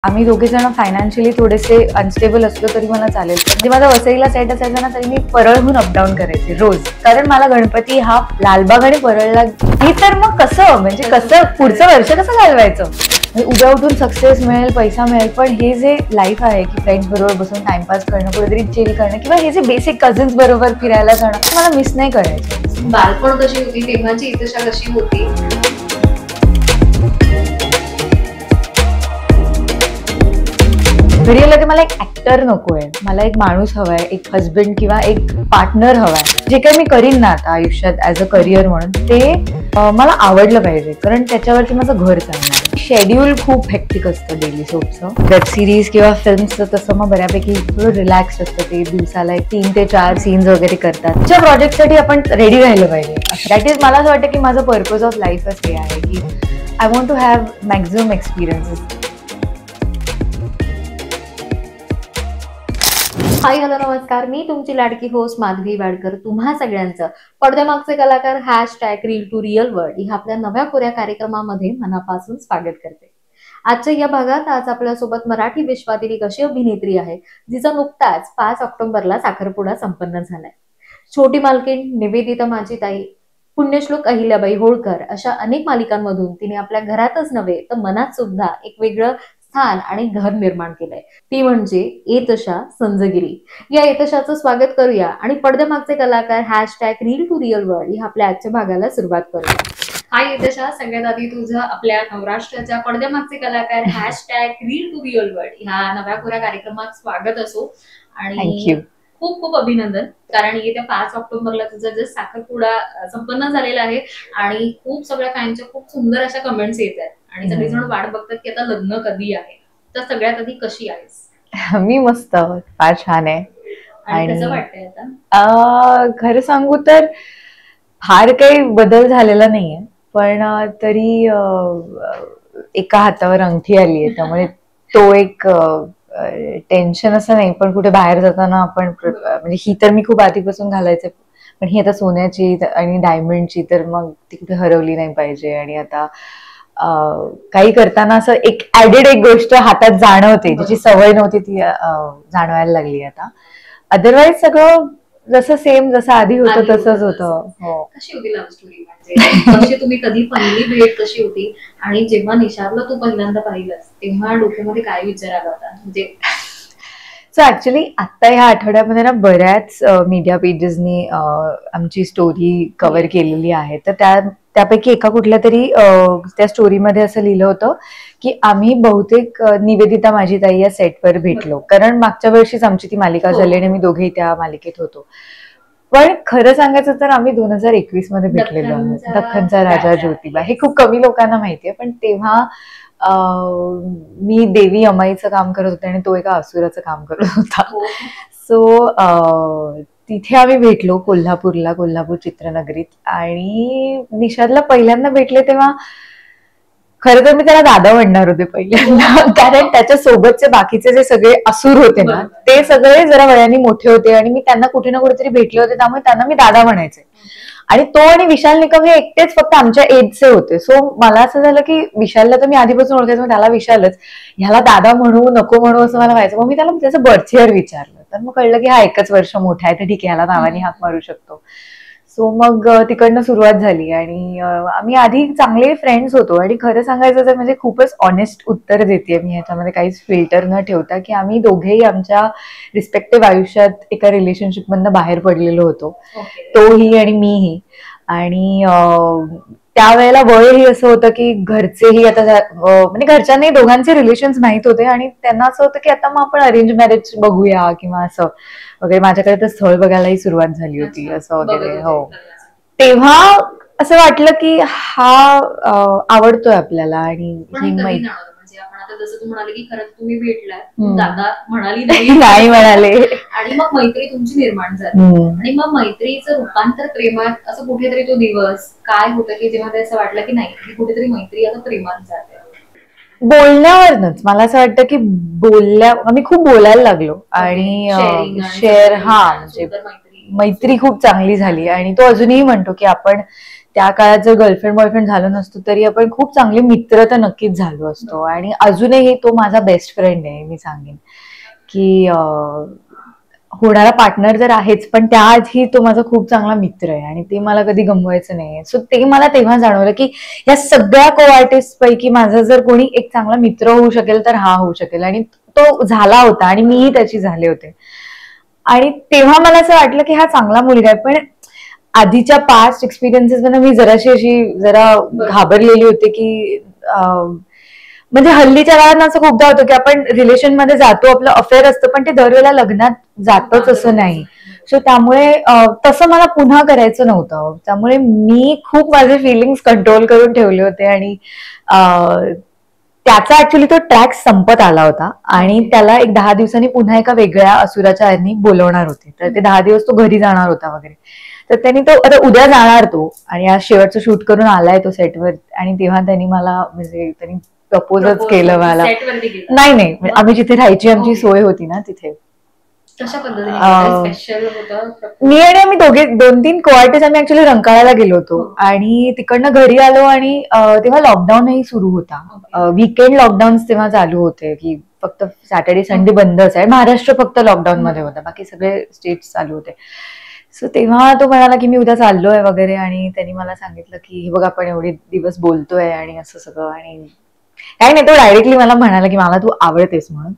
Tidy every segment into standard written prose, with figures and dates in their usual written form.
आम्ही दोघे जण फायनान्शियली थोडेसे अनस्टेबल असलो तरी मला चालेल. म्हणजे माझा वसईला सेट असायचा ना, तरी मी परळहून अपडाऊन करायचे रोज. कारण मला गणपती हा लालबाग आणि परळला मी तर मग कसं म्हणजे कसं पुढचं वर्ष कसं घालवायचं. उद्या उठून सक्सेस मिळेल, पैसा मिळेल, पण हे जे लाईफ आहे की फ्रेंड्स बरोबर बसून टाइमपास करणं, कुठेतरी चिल करणं किंवा हे जे बेसिक कझिन्स बरोबर फिरायला जाणं मला मिस नाही करायचं. बालपण कशी होती, तेव्हाची इतिशा कशी होती. घडी की मला एक ऍक्टर नकोय, मला एक माणूस हवाय, एक हजबंड किंवा एक पार्टनर हवाय. जे काही मी करीन ना आता आयुष्यात ऍज अ करिअर म्हणून ते मला आवडलं पाहिजे, कारण त्याच्यावरती माझं घर चालणार. शेड्यूल खूप हेक्टिक असतं डेली सोपचं. वेब सिरीज किंवा फिल्मचं तसं मग बऱ्यापैकी थोडं रिलॅक्स असतं. ते दिवसाला 3 ते 4 सीन्स वगैरे करतात. त्या प्रोजेक्टसाठी आपण रेडी राहिलं पाहिजे. दॅट इज मला असं वाटतं की माझं पर्पज ऑफ लाईफच हे आहे की I want to have maximum experiences. Hi hello नमस्कार, मी तुमची लाडकी होस्ट माधवी वाडकर. तुम्हा सगळ्यांचं पडद्यामागचे कलाकार #रील टू रिअल वर्ल्ड ह्या आपल्या नव्या कोऱ्या कार्यक्रमामध्ये मनापासून स्वागत करते. आजच्या या भागात आज आपल्यासोबत मराठी विश्वातील एक अशी अभिनेत्री आहे जिचा नुकताच 5 ऑक्टोबरला साखरपुडा संपन्न झालाय. छोटी मालकीण, निवेदिता माझी ताई, पुण्यश्लोक अहिल्याबाई होळकर अशा अनेक मालिकांमधून तिने आपल्या घरातच नव्हे तर मनात सुद्धा एक वेगळं स्थान आणि घर निर्माण केलंय. ती म्हणजे एतशा संजगिरी. या एतशाचं स्वागत करूया आणि पडद्यामागचे कलाकार #रील टू रिअल वर्ल्ड ह्या आपल्या आजच्या भागाला सुरुवात करूया. हाय एतशा, सगळ्यात आधी तुझं आपल्या नवराष्ट्राच्या पडद्यामागचे कलाकार #रील टू रिअल वर्ल्ड ह्या नव्या कोऱ्या कार्यक्रमात स्वागत असो आणि खूप खूप अभिनंदन, कारण येत्या 5 ऑक्टोबरला तुझा जस्ट साखरपुडा संपन्न झालेला आहे आणि खूप सगळ्या फॅनच्या खूप सुंदर अशा कमेंट्स येत आहेत आणि सगळेजण वाट बघतात की आता लग्न कधी आहे. तर सगळ्यात आधी कशी आहेस? मी मस्त, फार छान आहे. आणि कसं वाटतंय आता? खरं सांगू तर फार काही बदल झालेला नाहीये, पण तरी एका हातावर अंगठी आली आहे, त्यामुळे तो एक टेन्शन असं नाही. पण कुठे बाहेर जाताना आपण म्हणजे ही तर मी खूप आधीपासून घालायचे, पण ही आता सोन्याची आणि डायमंडची, तर मग ती कुठे हरवली नाही पाहिजे. आणि आता काही करताना असं एक ऍडेड एक गोष्ट हातात जाणवते, ज्याची सवय नव्हती ती जाणवायला लागली आता. अदरवाईज सगळं जसं सेम जसं आधी होतं तसंच होतं. कशी होती लव्ह स्टोरी? म्हणजे तुम्ही कधी पहिली भेट कशी होती आणि जेव्हा निशारला तू पहिल्यांदा पाहिलंस तेव्हा डोक्यामध्ये काय विचार आला होता? म्हणजे सो ऍक्च्युली आता ह्या आठवड्यामध्ये ना बऱ्याच मीडिया पेजेसनी आमची स्टोरी कव्हर केलेली आहे. तर त्यापैकी एका कुठल्या तरी त्या स्टोरीमध्ये असं लिहिलं होतं की आम्ही बहुतेक निवेदिता माझी ताई या सेटवर भेटलो, कारण मागच्या वर्षीच आमची ती मालिका झाली आणि आम्ही दोघेही त्या मालिकेत होतो. पण खरं सांगायचं तर आम्ही 2021 मध्ये भेटलेलो आहोत. दख्खनचा राजा ज्योतिबा हे खूप कमी लोकांना माहितीये, पण तेव्हा मी देवी अमाईचं काम करत होते आणि तो एका असुराचं काम करत होता. सो तिथे आम्ही भेटलो कोल्हापूरला, कोल्हापूर चित्रनगरीत. आणि निषादला पहिल्यांदा भेटले तेव्हा खरं तर मी त्याला दादा म्हणणार होते पहिल्यांदा, कारण त्याच्या सोबतचे बाकीचे जे सगळे असुर होते ना ते सगळे जरा वयाने मोठे होते आणि मी त्यांना कुठे ना कुठेतरी भेटले होते, त्यामुळे त्यांना मी दादा म्हणायचे. आणि तो आणि विशाल निकम हे एकटेच फक्त आमच्या एजचे होते. सो मला असं झालं की विशालला तर मी आधीपासून ओळखायचं, मग त्याला विशालच, ह्याला दादा म्हणू नको म्हणू असं मला व्हायचं. मग मी त्याला त्याचं बर्थ इयर विचारलं, तर मग कळलं की हा 1च वर्ष मोठा आहे, तर ठीक आहे ह्याला नावाने हाक मारू शकतो. सो मग तिकडनं सुरुवात झाली आणि आम्ही आधी चांगले फ्रेंड्स होतो. आणि खरं सांगायचं तर म्हणजे खूपच ऑनेस्ट उत्तर देते मी ह्याच्यामध्ये, काहीच फिल्टर न ठेवता, की आम्ही दोघेही आमच्या रिस्पेक्टिव्ह आयुष्यात एका रिलेशनशिप मधनं बाहेर पडलेलो होतो, तोही आणि मीही. आणि त्यावेळेला वयही असं होतं की घरचेही आता म्हणजे घरच्यांनी दोघांचे रिलेशन्स माहित होते आणि त्यांना असं होतं की आता मग आपण अरेंज मॅरेज बघूया किंवा असं वगैरे. माझ्याकडे तर स्थळ बघायलाही सुरुवात झाली होती असं वगैरे. हो, तेव्हा असं वाटलं की हा आवडतोय आपल्याला. आणि ही म्हणजे आपण आता जसं तू म्हणाले की खरंच तुम्ही भेटलाय, दादा म्हणाली नाही म्हणाले आणि मग मैत्री तुमची निर्माण झाली. आणि मग मैत्रीचं रूपांतर प्रेमात असं कुठेतरी तो दिवस काय होतं की जेव्हा ते असं वाटलं की नाही कुठेतरी मैत्री आता प्रेमात जाते? बोलण्यावरच मला असं वाटतं की आम्ही खूप बोलायला लागलो आणि शेअर म्हणजे मैत्री खूप चांगली झाली. आणि तो अजूनही म्हणतो की आपण त्या काळात जर गर्लफ्रेंड बॉयफ्रेंड झालं नसतं तरी आपण खूप चांगले मित्र तर नक्कीच झालो असतो. आणि अजूनही तो माझा बेस्ट फ्रेंड आहे. मी सांगेन की होणारा पार्टनर तर आहेच, पण त्याआधी तो माझा खूप चांगला मित्र आहे आणि ते मला कधी गमवायचं नाहीये. सो ते मला तेव्हा जाणवलं की या सगळ्या को आर्टिस्ट पैकी माझा जर कोणी एक चांगला मित्र होऊ शकेल तर हा होऊ शकेल. आणि तो झाला होता आणि मीही त्याची झाले होते. आणि तेव्हा मला असं वाटलं की हा चांगला मुलगा आहे. पण आधीच्या पास्ट एक्सपिरियन्सेस मध्ये मी जरा घाबरलेली होते की म्हणजे हल्लीच्या काळात असं खूपदा होतं की आपण रिलेशन मध्ये जातो, आपलं अफेअर असतं, पण ते दरवेळेला लग्नात जातच असं नाही. सो त्यामुळे तसं मला पुन्हा करायचं नव्हतं. त्यामुळे मी खूप माझे फिलिंग्स कंट्रोल करून ठेवले होते. आणि त्याचा ऍक्च्युली तो ट्रॅक संपत आला होता आणि त्याला एक 10 दिवसांनी पुन्हा एका वेगळ्या असुराच्या ह्यांनी बोलवणार होते. तर ते 10 दिवस तो घरी जाणार होता वगैरे. तर त्यांनी तो आता उद्या जाणार तो, आणि आज शेवटचं शूट करून आलाय तो सेटवर. आणि तेव्हा त्यांनी मला म्हणजे त्यांनी प्रपोजच केलं मला. नाही म्हणजे आम्ही जिथे राहायची आमची सोय होती ना तिथे. मी आणि आम्ही 2-3 कोआर्टिस्ट आम्ही ऍक्च्युली रंकाळ्याला गेलो होतो आणि तिकडनं घरी आलो. आणि तेव्हा लॉकडाऊनही सुरू होता. वीकेंड लॉकडाऊन तेव्हा चालू होते की फक्त सॅटर्डे संडे बंदच आहे. महाराष्ट्र फक्त लॉकडाऊन मध्ये होता, बाकी सगळे स्टेट्स चालू होते. सो तेव्हा तो म्हणाला की मी उद्या चाललोय वगैरे. आणि त्यांनी मला सांगितलं की हे बघ आपण एवढे दिवस बोलतोय आणि असं सगळं. आणि काही नाही, तो डायरेक्टली मला म्हणाला की मला तू आवडतेस म्हणून.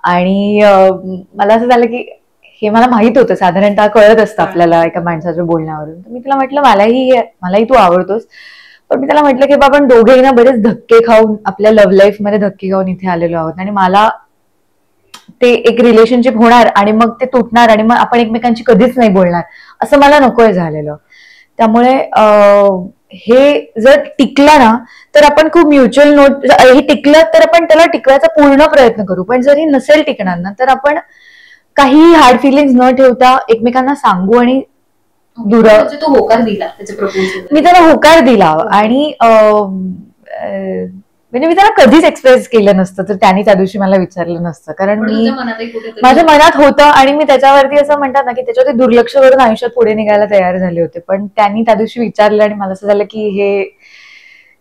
आणि मला असं झालं की हे मला माहित होतं, साधारणतः कळत असतं आपल्याला एका माणसाच्या बोलण्यावरून. तर मी तिला म्हटलं मलाही तू आवडतोस. पण मी त्याला म्हटलं की आपण दोघेही ना बरेच धक्के खाऊन आपल्या लव्ह लाईफ मध्ये धक्के खाऊन इथे आलेलो आहोत. आणि मला ते एक रिलेशनशिप होणार आणि मग ते तुटणार आणि मग आपण एकमेकांची कधीच नाही बोलणार, असं मला नकोय झालेलं. त्यामुळे हे जर टिकलं ना तर आपण खूप म्युच्युअल नोट, हे टिकलं तर आपण त्याला टिकवायचा पूर्ण प्रयत्न करू. पण जर हे नसेल टिकणार ना तर आपण काही हार्ड फिलिंग्स न ठेवता एकमेकांना सांगू. आणि तो होकार दिला, मी त्याला होकार दिला. आणि म्हणजे मी त्याला कधीच एक्सप्रेस केलं नसतं तर त्यांनी त्या दिवशी मला विचारलं नसतं. कारण मी माझ्या मनात होतं आणि मी त्याच्यावरती असं म्हणतात ना की त्याच्यावरती दुर्लक्ष करून आयुष्यात पुढे निघायला तयार झाले होते. पण त्यांनी त्या दिवशी विचारलं आणि मला असं झालं की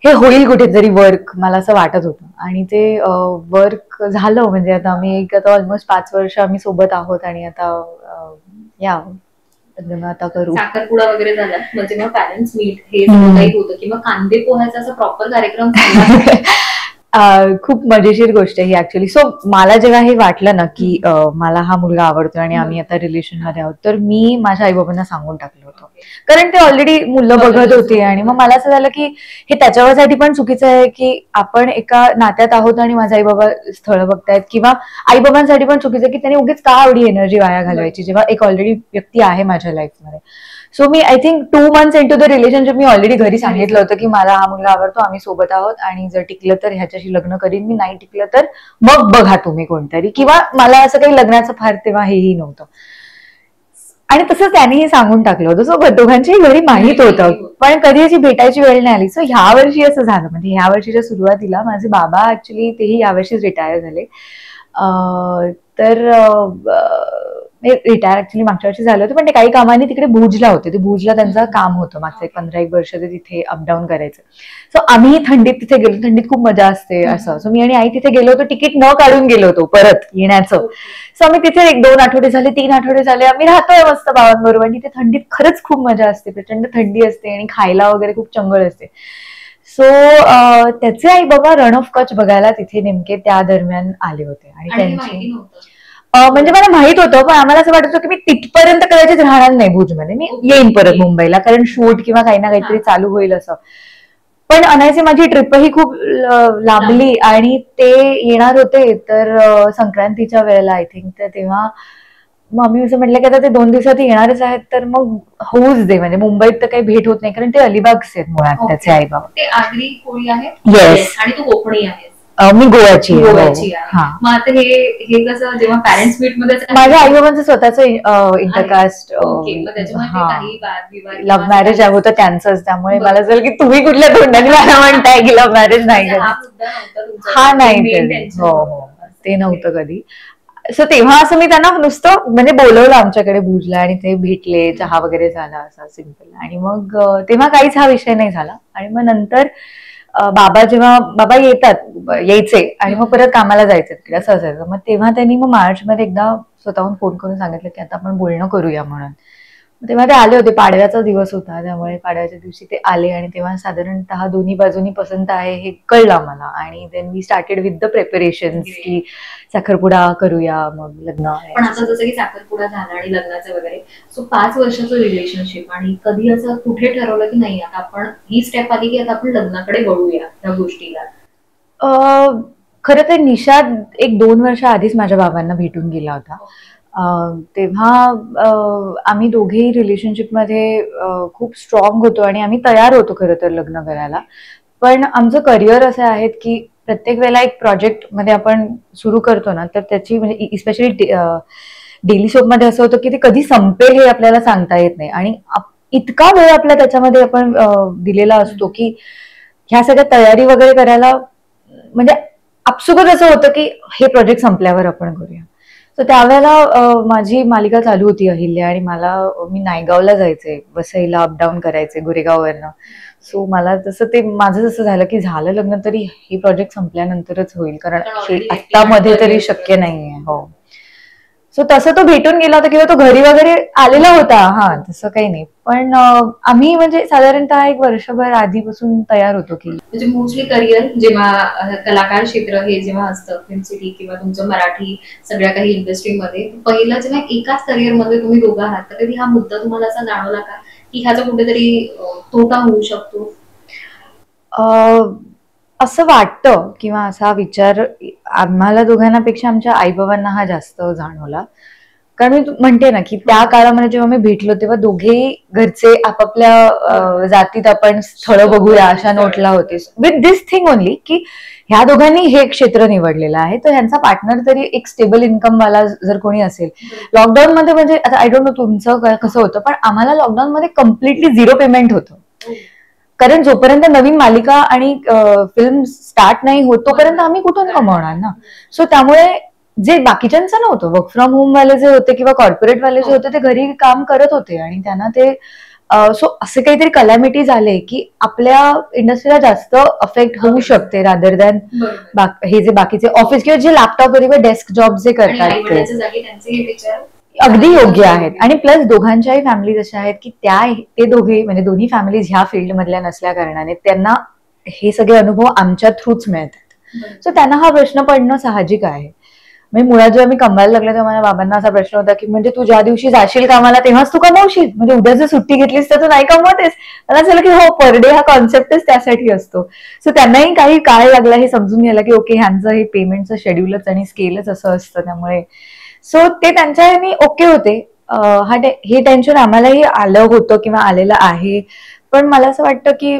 हे होईल कुठेतरी वर्क, मला असं वाटत होतं. आणि ते वर्क झालं. म्हणजे आता आम्ही आता ऑलमोस्ट 5 वर्ष आम्ही सोबत आहोत. आणि आता आता करू साखरपुडा वगैरे झाला, म्हणजे मग पॅरेंट्स मीट हे काही होतं किंवा कांदे पोह्याचा असा प्रॉपर कार्यक्रम खूप मजेशीर गोष्ट आहे ही ऍक्च्युली. सो मला जेव्हा हे वाटलं ना की मला हा मुलगा आवडतोय आणि आम्ही आता रिलेशन मध्ये आहोत, तर मी माझ्या आईबाबांना सांगून टाकलं होतं. कारण ते ऑलरेडी मुलं बघत होते. आणि मग मला असं झालं की हे त्याच्यावरसाठी पण चुकीचं आहे की आपण एका नात्यात आहोत आणि माझे आईबाबा स्थळ बघतायत, किंवा आईबाबांसाठी पण चुकीचं आहे की त्यांनी उगीच का एवढी एनर्जी वाया घालवायची जेव्हा एक ऑलरेडी व्यक्ती आहे माझ्या लाईफमध्ये. So me I think 2 months into the relationship me already घरी सांगितलं होतं की मला हा मुलगा आवडतो, आम्ही सोबत आहोत, आणि जर टिकलं तर ह्याच्याशी लग्न करीन मी, नाही टिकलं तर मग बघा तुम्ही कोणतरी. किंवा मला असं काही लग्नाचं फार तेव्हा हेही नव्हतं. आणि तसं त्यांनीही सांगून टाकलं होतं. सो दोघांच्याही घरी माहित होतं, पण कधी अशी भेटायची वेळ नाही आली. सो ह्या वर्षी असं झालं, म्हणजे ह्या वर्षीच्या सुरुवातीला माझे बाबा ऍक्च्युली तेही यावर्षीच रिटायर झाले. तर रिटायर ऍक्च्युली मागच्या वर्षी झालं होतं, पण ते काही कामाने तिकडे भुजला होते. ते भुजला त्यांचं काम होतं मागचं 15-1 वर्ष ते तिथे अपडाऊन करायचं. सो आम्ही थंडीत तिथे गेलो, थंडीत खूप मजा असते असं. सो मी आणि आई तिथे गेलो होतो, तिकीट न काढून गेलो होतो परत येण्याचं. सो आम्ही तिथे 1-2 आठवडे झाले, 3 आठवडे झाले आम्ही राहतोय मस्त बाबांबरोबर. आणि तिथे थंडीत खरंच खूप मजा असते, प्रचंड थंडी असते आणि खायला वगैरे खूप चंगळ असते. सो त्याचे आई बाबा रण ऑफ कच्छ बघायला तिथे नेमके त्या दरम्यान आले होते. आणि त्यांची म्हणजे मला माहित होतं, पण आम्हाला असं वाटत होतं की मी तिथपर्यंत कदाचित राहणार नाही भुजमध्ये, मी येईन परत मुंबईला, कारण शूट किंवा काही ना काहीतरी चालू होईल असं. पण अनायसे माझी ट्रिपही खूप लांबली आणि ते येणार होते तर संक्रांतीच्या वेळेला आय थिंक. तर तेव्हा मग आम्ही असं म्हटलं की आता ते 2 दिवसात येणारच आहेत तर मग होऊच दे, म्हणजे मुंबईत तर काही भेट होत नाही, कारण ते अलिबागचे आहेत मुळात त्याचे आई बाबा. ते आगरी कोळी आहेत. येस. आणि तू कोकणी आहेस. मी गोव्याची आहे. मग आता हे कसं जेव्हा पॅरेंट्स मीट मध्ये माझ्या आई बाबांचं स्वतःच इंटरकास्ट लव्ह मॅरेज होतं त्यांचंच. त्यामुळे मला असं की तुम्ही कुठल्या तोंडाने मला म्हणताय की लव्ह मॅरेज नाही कधी. हा नाही, हो ते नव्हतं कधी. सो तेव्हा असं मी त्यांना नुसतं म्हणजे बोलवलं आमच्याकडे भुजला आणि ते भेटले, चहा वगैरे झाला असा सिम्पल. आणि मग तेव्हा काहीच हा विषय नाही झाला. आणि मग नंतर जेव्हा बाबा यायचे आणि मग परत कामाला जायचे तिकडे असं असायचं. मग तेव्हा त्यांनी मग मार्चमध्ये एकदा स्वतःहून फोन करून सांगितलं की आता आपण बोलणं करूया म्हणून. तेव्हा ते आले होते, पाडव्याचा दिवस होता, त्यामुळे पाडव्याच्या दिवशी ते आले आणि तेव्हा साधारणतः दोन्ही बाजूनी पसंत आहे हे कळलं आम्हाला. आणि then we started with the preparation की साखरपुडा करूया, मग लग्न. पण आता जसं की साखरपुडा झाला आणि लग्नाचं वगैरे, सो 5 वर्षाचं रिलेशनशिप, आणि कधी असं कुठे ठरवलं की नाही आता आपण ही स्टेप आली की आता आपण लग्नाकडे वळूया त्या गोष्टीला? खरं तर निशाद 1-2 वर्ष आधीच माझ्या बाबांना भेटून गेला होता. तेव्हा आम्ही दोघेही रिलेशनशिपमध्ये खूप स्ट्रॉंग होतो आणि आम्ही तयार होतो खरं तर लग्न करायला. पण आमचं करिअर असं आहे की प्रत्येक वेळेला एक प्रोजेक्ट मध्ये आपण सुरू करतो ना, तर त्याची म्हणजे इस्पेशली डेली सोपमध्ये असं होतं की ते कधी संपेल हे आपल्याला सांगता येत नाही. आणि इतका वेळ आपल्या त्याच्यामध्ये आपण दिलेला असतो की ह्या सगळ्या तयारी वगैरे करायला म्हणजे आपसुकच असं होतं की हे प्रोजेक्ट संपल्यावर आपण करूया. तर त्यावेळेला माझी मालिका चालू होती अहिल्या आणि मी नायगावला जायचे, वसईला अपडाऊन करायचे गोरेगाववरनं. सो मला तसं ते माझं जसं झालं की झालं लग्न तरी हे प्रोजेक्ट संपल्यानंतरच होईल, कारण हे आत्ता मध्ये तरी शक्य नाहीये. हो. सो तसं तो भेटून गेला होता किंवा तो घरी वगैरे आलेला होता. हा, तसं काही नाही. पण आम्ही म्हणजे साधारणतः 1 वर्षभर आधीपासून तयार होतो की म्हणजे मोस्टली करिअर जेव्हा कलाकार क्षेत्र हे जेव्हा असतं फिल्म सिटी किंवा तुमचं मराठी सगळ्या काही इंडस्ट्रीमध्ये, पहिला जेव्हा एकाच करिअर मध्ये तुम्ही दोघं आहात, तर कधी हा मुद्दा तुम्हाला असा जाणवला का की ह्याचा कुठेतरी तोटा होऊ शकतो? असं वाटतं किंवा असा विचार आम्हाला दोघांनापेक्षा आमच्या आईबाबांना हा जास्त जाणवला. कारण मी म्हणते ना की त्या काळामध्ये जेव्हा मी भेटलो तेव्हा दोघेही घरचे आपापल्या जातीत आपण स्थळं बघूया अशा नोटला होते, विथ दिस थिंग ओनली की ह्या दोघांनी हे क्षेत्र निवडलेलं आहे, तर ह्यांचा पार्टनर तरी एक स्टेबल इन्कम वाला जर कोणी असेल. लॉकडाऊन मध्ये म्हणजे आता आय डोंट नो तुमचं कसं होतं, पण आम्हाला लॉकडाऊन मध्ये कम्प्लिटली 0 पेमेंट होतं. कारण जोपर्यंत नवीन मालिका आणि फिल्म स्टार्ट नाही होत तोपर्यंत आम्ही कुठून कमवणार ना. सो त्यामुळे जे बाकीच्यांचं नव्हतं, वर्क फ्रॉम होम वाले जे होते किंवा कॉर्पोरेट वाले जे होते ते घरी काम करत होते आणि त्यांना ते सो असे काहीतरी कलॅमिटी झाले की आपल्या इंडस्ट्रीला जास्त अफेक्ट होऊ शकते रादर दॅन हे जे बाकीचे ऑफिस किंवा जे लॅपटॉप किंवा डेस्क जॉब जे करतात ते अगदी योग्य आहेत. आणि प्लस दोघांच्याही फॅमिलीज अशा आहेत की ते दोघे म्हणजे दोन्ही फॅमिलीज ह्या फील्ड मधल्या नसल्या कारणाने त्यांना हे सगळे अनुभव आमच्या थ्रूच मिळतात. सो त्यांना हा प्रश्न पडणं साहजिक आहे. म्हणजे मुळात जेव्हा मी कमवायला लागले तेव्हा माझ्या बाबांना असा प्रश्न होता की म्हणजे तू ज्या दिवशी जाशील कामाला तेव्हाच तू कमवशील, म्हणजे उद्या जर सुट्टी घेतलीस तर तू नाही कमवतेस. मला झालं की हो, पर डे हा कॉन्सेप्टच त्यासाठी असतो. सो त्यांनाही काही काळ लागला हे समजून घ्यायला की ओके ह्यांचं हे पेमेंटचं शेड्यूलच आणि स्केलच असं असतं. त्यामुळे सो ते त्यांच्या ह्यानी ओके होते. हे टेन्शन आम्हालाही आलं होतं किंवा आलेलं आहे. पण मला असं वाटतं की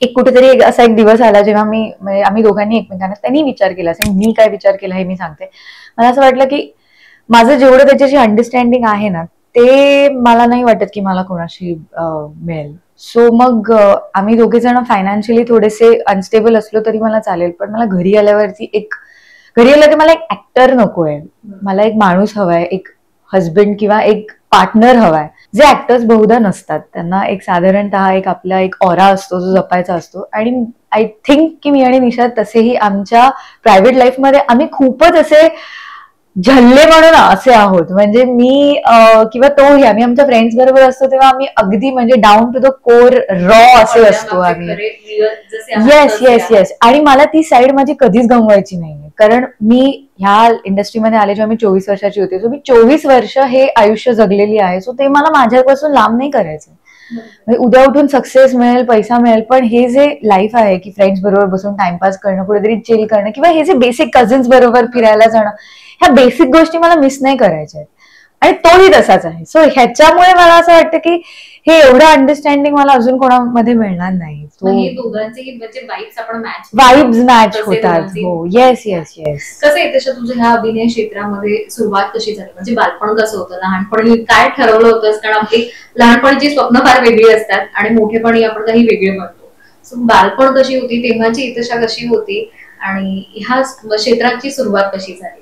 एक कुठेतरी असा एक दिवस आला जेव्हा म्हणजे आम्ही दोघांनी एकमेकांना त्यांनी विचार केला असेल, मी काय विचार केला हे मी सांगते. मला असं वाटलं की माझं जेवढं त्याच्याशी अंडरस्टँडिंग आहे ना ते मला नाही वाटत की मला कोणाशी मिळेल. सो मग आम्ही दोघे जण फायनान्शियली थोडेसे अनस्टेबल असलो तरी मला चालेल, पण मला घरी आलं की मला एक ऍक्टर नकोय, मला एक माणूस हवाय, एक हजबंड किंवा एक पार्टनर हवाय. जे ऍक्टर्स बहुधा नसतात, त्यांना एक साधारणतः आपला एक ऑरा असतो जो जपायचा असतो. आणि आय थिंक की मी आणि निशाद तसेही आमच्या प्रायव्हेट लाईफमध्ये आम्ही खूपच असे झल्ले म्हणून असे आहोत. म्हणजे मी किंवा तोही आम्ही आमच्या फ्रेंड्स बरोबर असतो तेव्हा आम्ही अगदी म्हणजे down to the core raw असे असतो आम्ही. येस. आणि मला ती साईड माझी कधीच गमवायची नाहीये, कारण मी ह्या इंडस्ट्रीमध्ये आले जेव्हा मी 24 वर्षाची होते. सो मी 24 वर्ष हे आयुष्य जगलेली आहे. सो ते मला माझ्यापासून लांब नाही करायचं. उद्या उठून सक्सेस मिळेल, पैसा मिळेल, पण हे जे लाईफ आहे की फ्रेंड्स बरोबर बसून टाइमपास करणं, कुठेतरी चिल करणं किंवा हे जे बेसिक कझिन्स बरोबर फिरायला जाणं, ह्या बेसिक गोष्टी मला मिस नाही करायच्या आहेत. आणि तोही तसाच आहे. सो ह्याच्यामुळे मला असं वाटतं की हे एवढं अंडरस्टँडिंग मला अजून कोणामध्ये मिळणार नाही. वाईब्स मॅच होतात. हो, येस. कसं आहे तसं तुझं ह्या अभिनय क्षेत्रामध्ये सुरुवात कशी झाली, म्हणजे बालपण कसं होतं, लहानपणी काय ठरवलं होतंस? कारण आपली लहानपणीची स्वप्न फार वेगळी असतात आणि मोठेपणी आपण काही वेगळे म्हणतो. सो बालपण कशी होती, तेव्हाची इच्छा कशी होती आणि ह्या क्षेत्राची सुरुवात कशी झाली?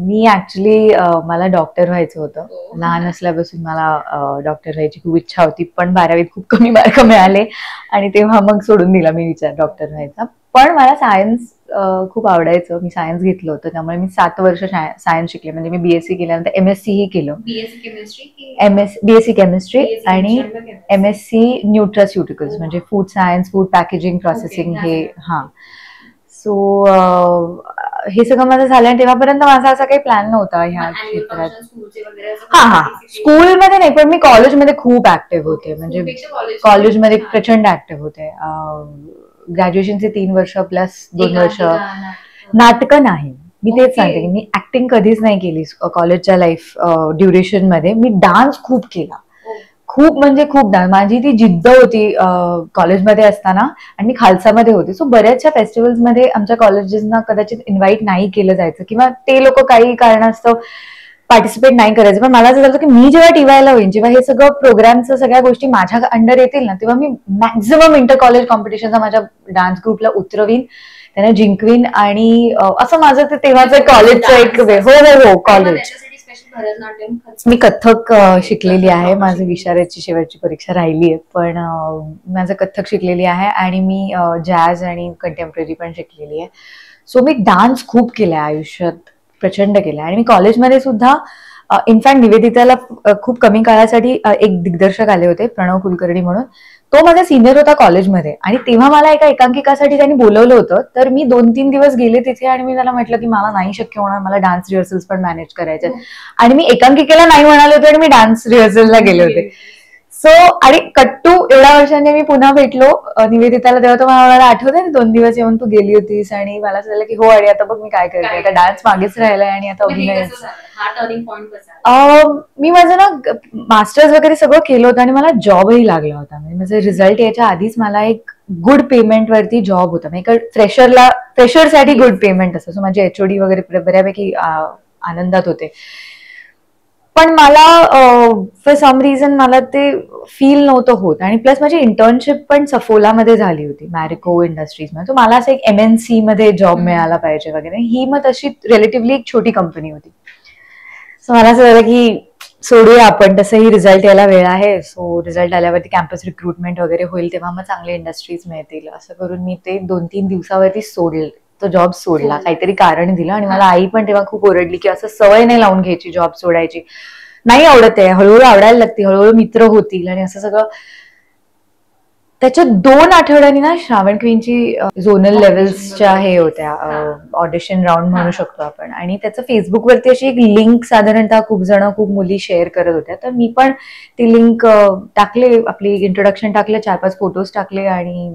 मी ऍक्च्युली मला डॉक्टर व्हायचं होतं. लहान असल्यापासून मला डॉक्टर व्हायची खूप इच्छा होती, पण 12वीत खूप कमी मार्क मिळाले आणि तेव्हा मग सोडून दिला मी विचार डॉक्टर व्हायचा. पण मला सायन्स खूप आवडायचं. मी सायन्स घेतलं होतं, त्यामुळे मी 7 वर्ष सायन्स शिकले. म्हणजे मी बीएससी केल्यानंतर एमएससी ही केलं. बीएससी केमिस्ट्री आणि एमएससी न्यूट्रास्युटिकल्स, म्हणजे food science, food packaging, processing हे. हा, सो हे सगळं माझं झालं आणि तेव्हापर्यंत माझा असा काही प्लॅन नव्हता ह्या क्षेत्रात. हा, स्कूलमध्ये नाही, पण मी कॉलेजमध्ये खूप ऍक्टिव्ह होते. म्हणजे कॉलेजमध्ये प्रचंड ऍक्टिव्ह होते. ग्रॅज्युएशनचे 3 वर्ष प्लस 2 वर्ष नाटकं नाही. मी तेच सांगते की मी ऍक्टिंग कधीच नाही केली कॉलेजच्या लाईफ ड्युरेशन मध्ये. मी डान्स खूप केला, खूप म्हणजे खूप डान्स. माझी ती जिद्द होती कॉलेजमध्ये असताना, आणि मी खालसामध्ये होते. सो बऱ्याचशा फेस्टिवल्समध्ये आमच्या कॉलेजेसना कदाचित इन्व्हाइट नाही केलं जायचं, किंवा ते लोक काही कारणास्तव पार्टिसिपेट नाही करायचं. पण मला असं झालं की मी जेव्हा टीवायला होईन, जेव्हा हे सगळं प्रोग्रामचं सगळ्या गोष्टी माझ्या अंडर येतील ना, तेव्हा मी मॅक्झिमम इंटर कॉलेज कॉम्पिटिशनचा माझ्या डान्स ग्रुपला उतरवीन, त्यांना जिंकवीन. आणि असं माझं ते तेव्हाचं कॉलेजचं एक वे. हो कॉलेज. मी कथ्थक शिकलेली आहे. माझी विशारदची शेवटची परीक्षा राहिली आहे, पण माझं कथ्थक शिकलेली आहे. आणि मी जॅझ आणि कंटेम्पररी पण शिकलेली आहे. सो मी डान्स खूप केलाय आयुष्यात, प्रचंड केलाय. आणि मी कॉलेजमध्ये सुद्धा इनफॅक्ट निवेदिताला खूप कमी काळासाठी एक दिग्दर्शक आले होते, प्रणव कुलकर्णी म्हणून. तो माझा सिनियर होता कॉलेजमध्ये, आणि तेव्हा मला एका एकांकिकासाठी त्यांनी बोलवलं होतं. तर मी 2-3 दिवस गेले तिथे, आणि मी त्याला म्हटलं की मला नाही शक्य होणार, मला डान्स रिहर्सल्स पण मॅनेज करायचे. आणि मी एकांकिकेला नाही म्हणाले होते आणि मी डान्स रिहर्सलला गेले होते. सो आणि कट्टू एवढ्या वर्षांनी मी पुन्हा भेटलो निवेदिताला, तेव्हा तो मला आठवतंय 2 दिवस येऊन तू गेली होतीस, आणि मला असं झालं की हो, आणि आता बघ मी काय करते, आता डान्स मागेच राहिलाय आणि आता अभिनय. मी माझं ना मास्टर्स वगैरे सगळं केलं होतं, आणि मला जॉबही लागला होता. म्हणजे माझे रिझल्ट याच्या आधीच मला एक गुड पेमेंट वरती जॉब होता. म्हणजे फ्रेशरसाठी गुड पेमेंट असतं. सो माझे एचओडी वगैरे बऱ्यापैकी आनंदात होते. पण मला फॉर सम रिझन मला ते फील नव्हतं होत. आणि प्लस माझी इंटर्नशिप पण सफोलामध्ये झाली होती, मॅरिको इंडस्ट्रीजमध्ये. तो मला असं एक MNC मध्ये जॉब मिळाला पाहिजे वगैरे. ही मग तशी रिलेटिव्हली एक छोटी कंपनी होती. सो मला असं झालं की सोडूया आपण, तसंही रिझल्ट यायला वेळ आहे. सो रिझल्ट आल्यावरती कॅम्पस रिक्रुटमेंट वगैरे होईल, तेव्हा मग चांगले इंडस्ट्रीज मिळतील. असं करून मी ते 2-3 दिवसावरती सोडलं, तो जॉब सोडला. काहीतरी कारण दिलं. आणि मला आई पण तेव्हा खूप ओरडली की असं सवय नाही लावून घ्यायची जॉब सोडायची, नाही आवडत आहे, हळूहळू आवडायला लागते, हळूहळू मित्र होतील, आणि असं सगळं. त्याच्या 2 आठवड्यांनी ना श्रावण क्वीनची झोनल लेवल्सच्या हे होत्या, ऑडिशन राऊंड म्हणू शकतो आपण. आणि त्याचं फेसबुकवरती अशी एक लिंक साधारणतः खूप मुली शेअर करत होत्या. तर मी पण ती लिंक टाकले, आपली इंट्रोडक्शन टाकले, 4-5 फोटोज टाकले. आणि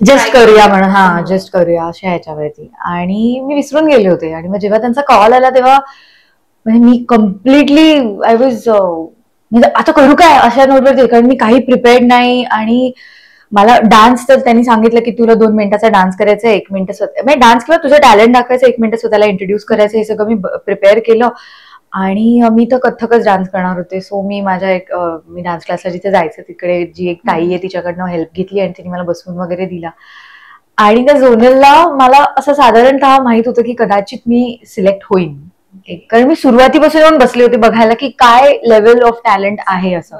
जस्ट करूया म्हणून, हा जस्ट करूया अशा ह्याच्यावरती. आणि मी विसरून गेले होते. आणि मग जेव्हा त्यांचा कॉल आला तेव्हा म्हणजे मी कम्प्लिटली आय वॉज, म्हणजे आता करू काय अशा नोटवरती, कारण मी काही प्रिपेअर्ड नाही. आणि मला डान्स तर त्यांनी सांगितलं की तुला 2 मिनिटाचा डान्स करायचा, 1 मिनिट स्वतः म्हणजे डान्स किंवा तुझं टॅलेंट दाखवायचं, 1 मिनिट स्वतःला इंट्रोड्यूस करायचं, हे सगळं मी प्रिपेअर केलं. आणि मी तर कथ्थकच डान्स करणार होते. सो मी माझ्या मी डान्स क्लासला जिथे जायचं तिकडे जी एक ताई आहे तिच्याकडनं हेल्प घेतली, आणि तिने मला बसवून वगैरे दिला. आणि त्या झोनलला मला असं साधारणतः माहित होतं की कदाचित मी सिलेक्ट होईन, कारण मी सुरुवातीपासून येऊन बसले होते बघायला की काय लेवल ऑफ टॅलेंट आहे असं.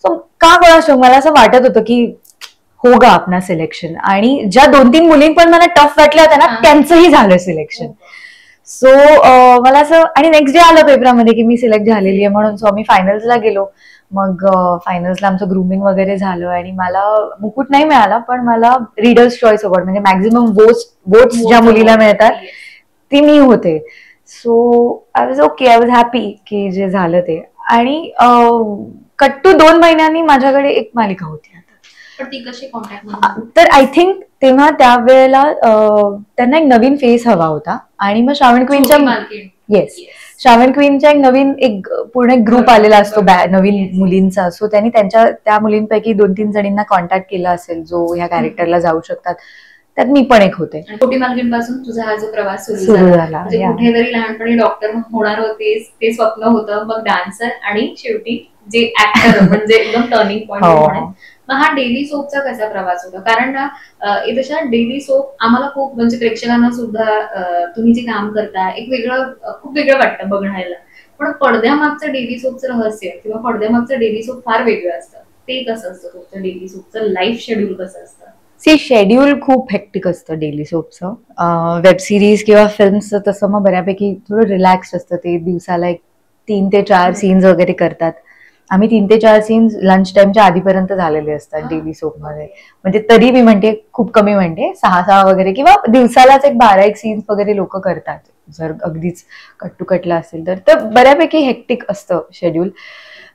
सो का कोणास मला असं वाटत होतं की होगा आपला सिलेक्शन. आणि ज्या 2-3 मुलीं पण मला टफ वाटल्या होत्या ना, त्यांचंही झालं सिलेक्शन. सो मला असं, आणि नेक्स्ट डे आलं पेपरामध्ये की मी सिलेक्ट झालेली आहे म्हणून. सो मी फायनल्सला गेलो. मग फायनल्सला आमचं ग्रूमिंग वगैरे झालं, आणि मला मुकुट नाही मिळाला, पण मला रीडर्स चॉईस अवॉर्ड, म्हणजे मॅक्झिमम वोट्स ज्या मुलीला मिळतात ती मी होते. So I was okay, I was happy की जे झालं ते. आणि कट्टू 2 महिन्यांनी माझ्याकडे एक मालिका होती. तर आय थिंक तेव्हा त्यावेळेला त्यांना एक नवीन फेस हवा होता. आणि मग श्रावण क्वीनच्या एक नवीन पूर्ण ग्रुप आलेला असतो नवीन मुलींचा. सो त्यांनी त्या मुलींपैकी 2-3 जणींना कॉन्टॅक्ट केला असेल जो ह्या कॅरेक्टरला जाऊ शकतात. त्यात मी पण एक होते. छोटी मालकीणपासून तुझा हा जो प्रवास सुरू झाला, कुठेतरी लहानपणी डॉक्टर होणार होतेस, ते स्वप्न होतं, मग डान्सर, आणि शेवटी जे ऍक्टर म्हणजे एकदम टर्निंग पॉइंट. मग हा डेली सोपचा कसा प्रवास होता? कारण ना तशा डेली सोप आम्हाला खूप म्हणजे प्रेक्षकांना सुद्धा तुम्ही जे काम करता एक वेगळं खूप वेगळं वाटतं बघण्याला. पण पडद्यामागचं डेली सोपचं रहस्य किंवा पडद्यामागचं डेली सोप फार वेगळं असतं. ते कसं असतं तुमचं डेली सोपचं लाईफ शेड्यूल कसं असतं? शेड्यूल खूप हेक्टिक असतं डेली सोपचं. वेब सिरीज किंवा फिल्मचं तसं मग बऱ्यापैकी थोडं रिलॅक्स असतं. ते दिवसाला एक 3 ते 4 सीन्स वगैरे करतात. आम्ही 3 ते 4 सीन्स लंच टाइमच्या आधीपर्यंत झालेले असतात डेली सोपमध्ये. म्हणजे तरी मी म्हणते खूप कमी म्हणते 6 वगैरे, किंवा दिवसालाच एक 12 सीन्स वगैरे लोक करतात जर अगदीच कट टू कटला असेल तर बऱ्यापैकी हेक्टिक असतं शेड्यूल.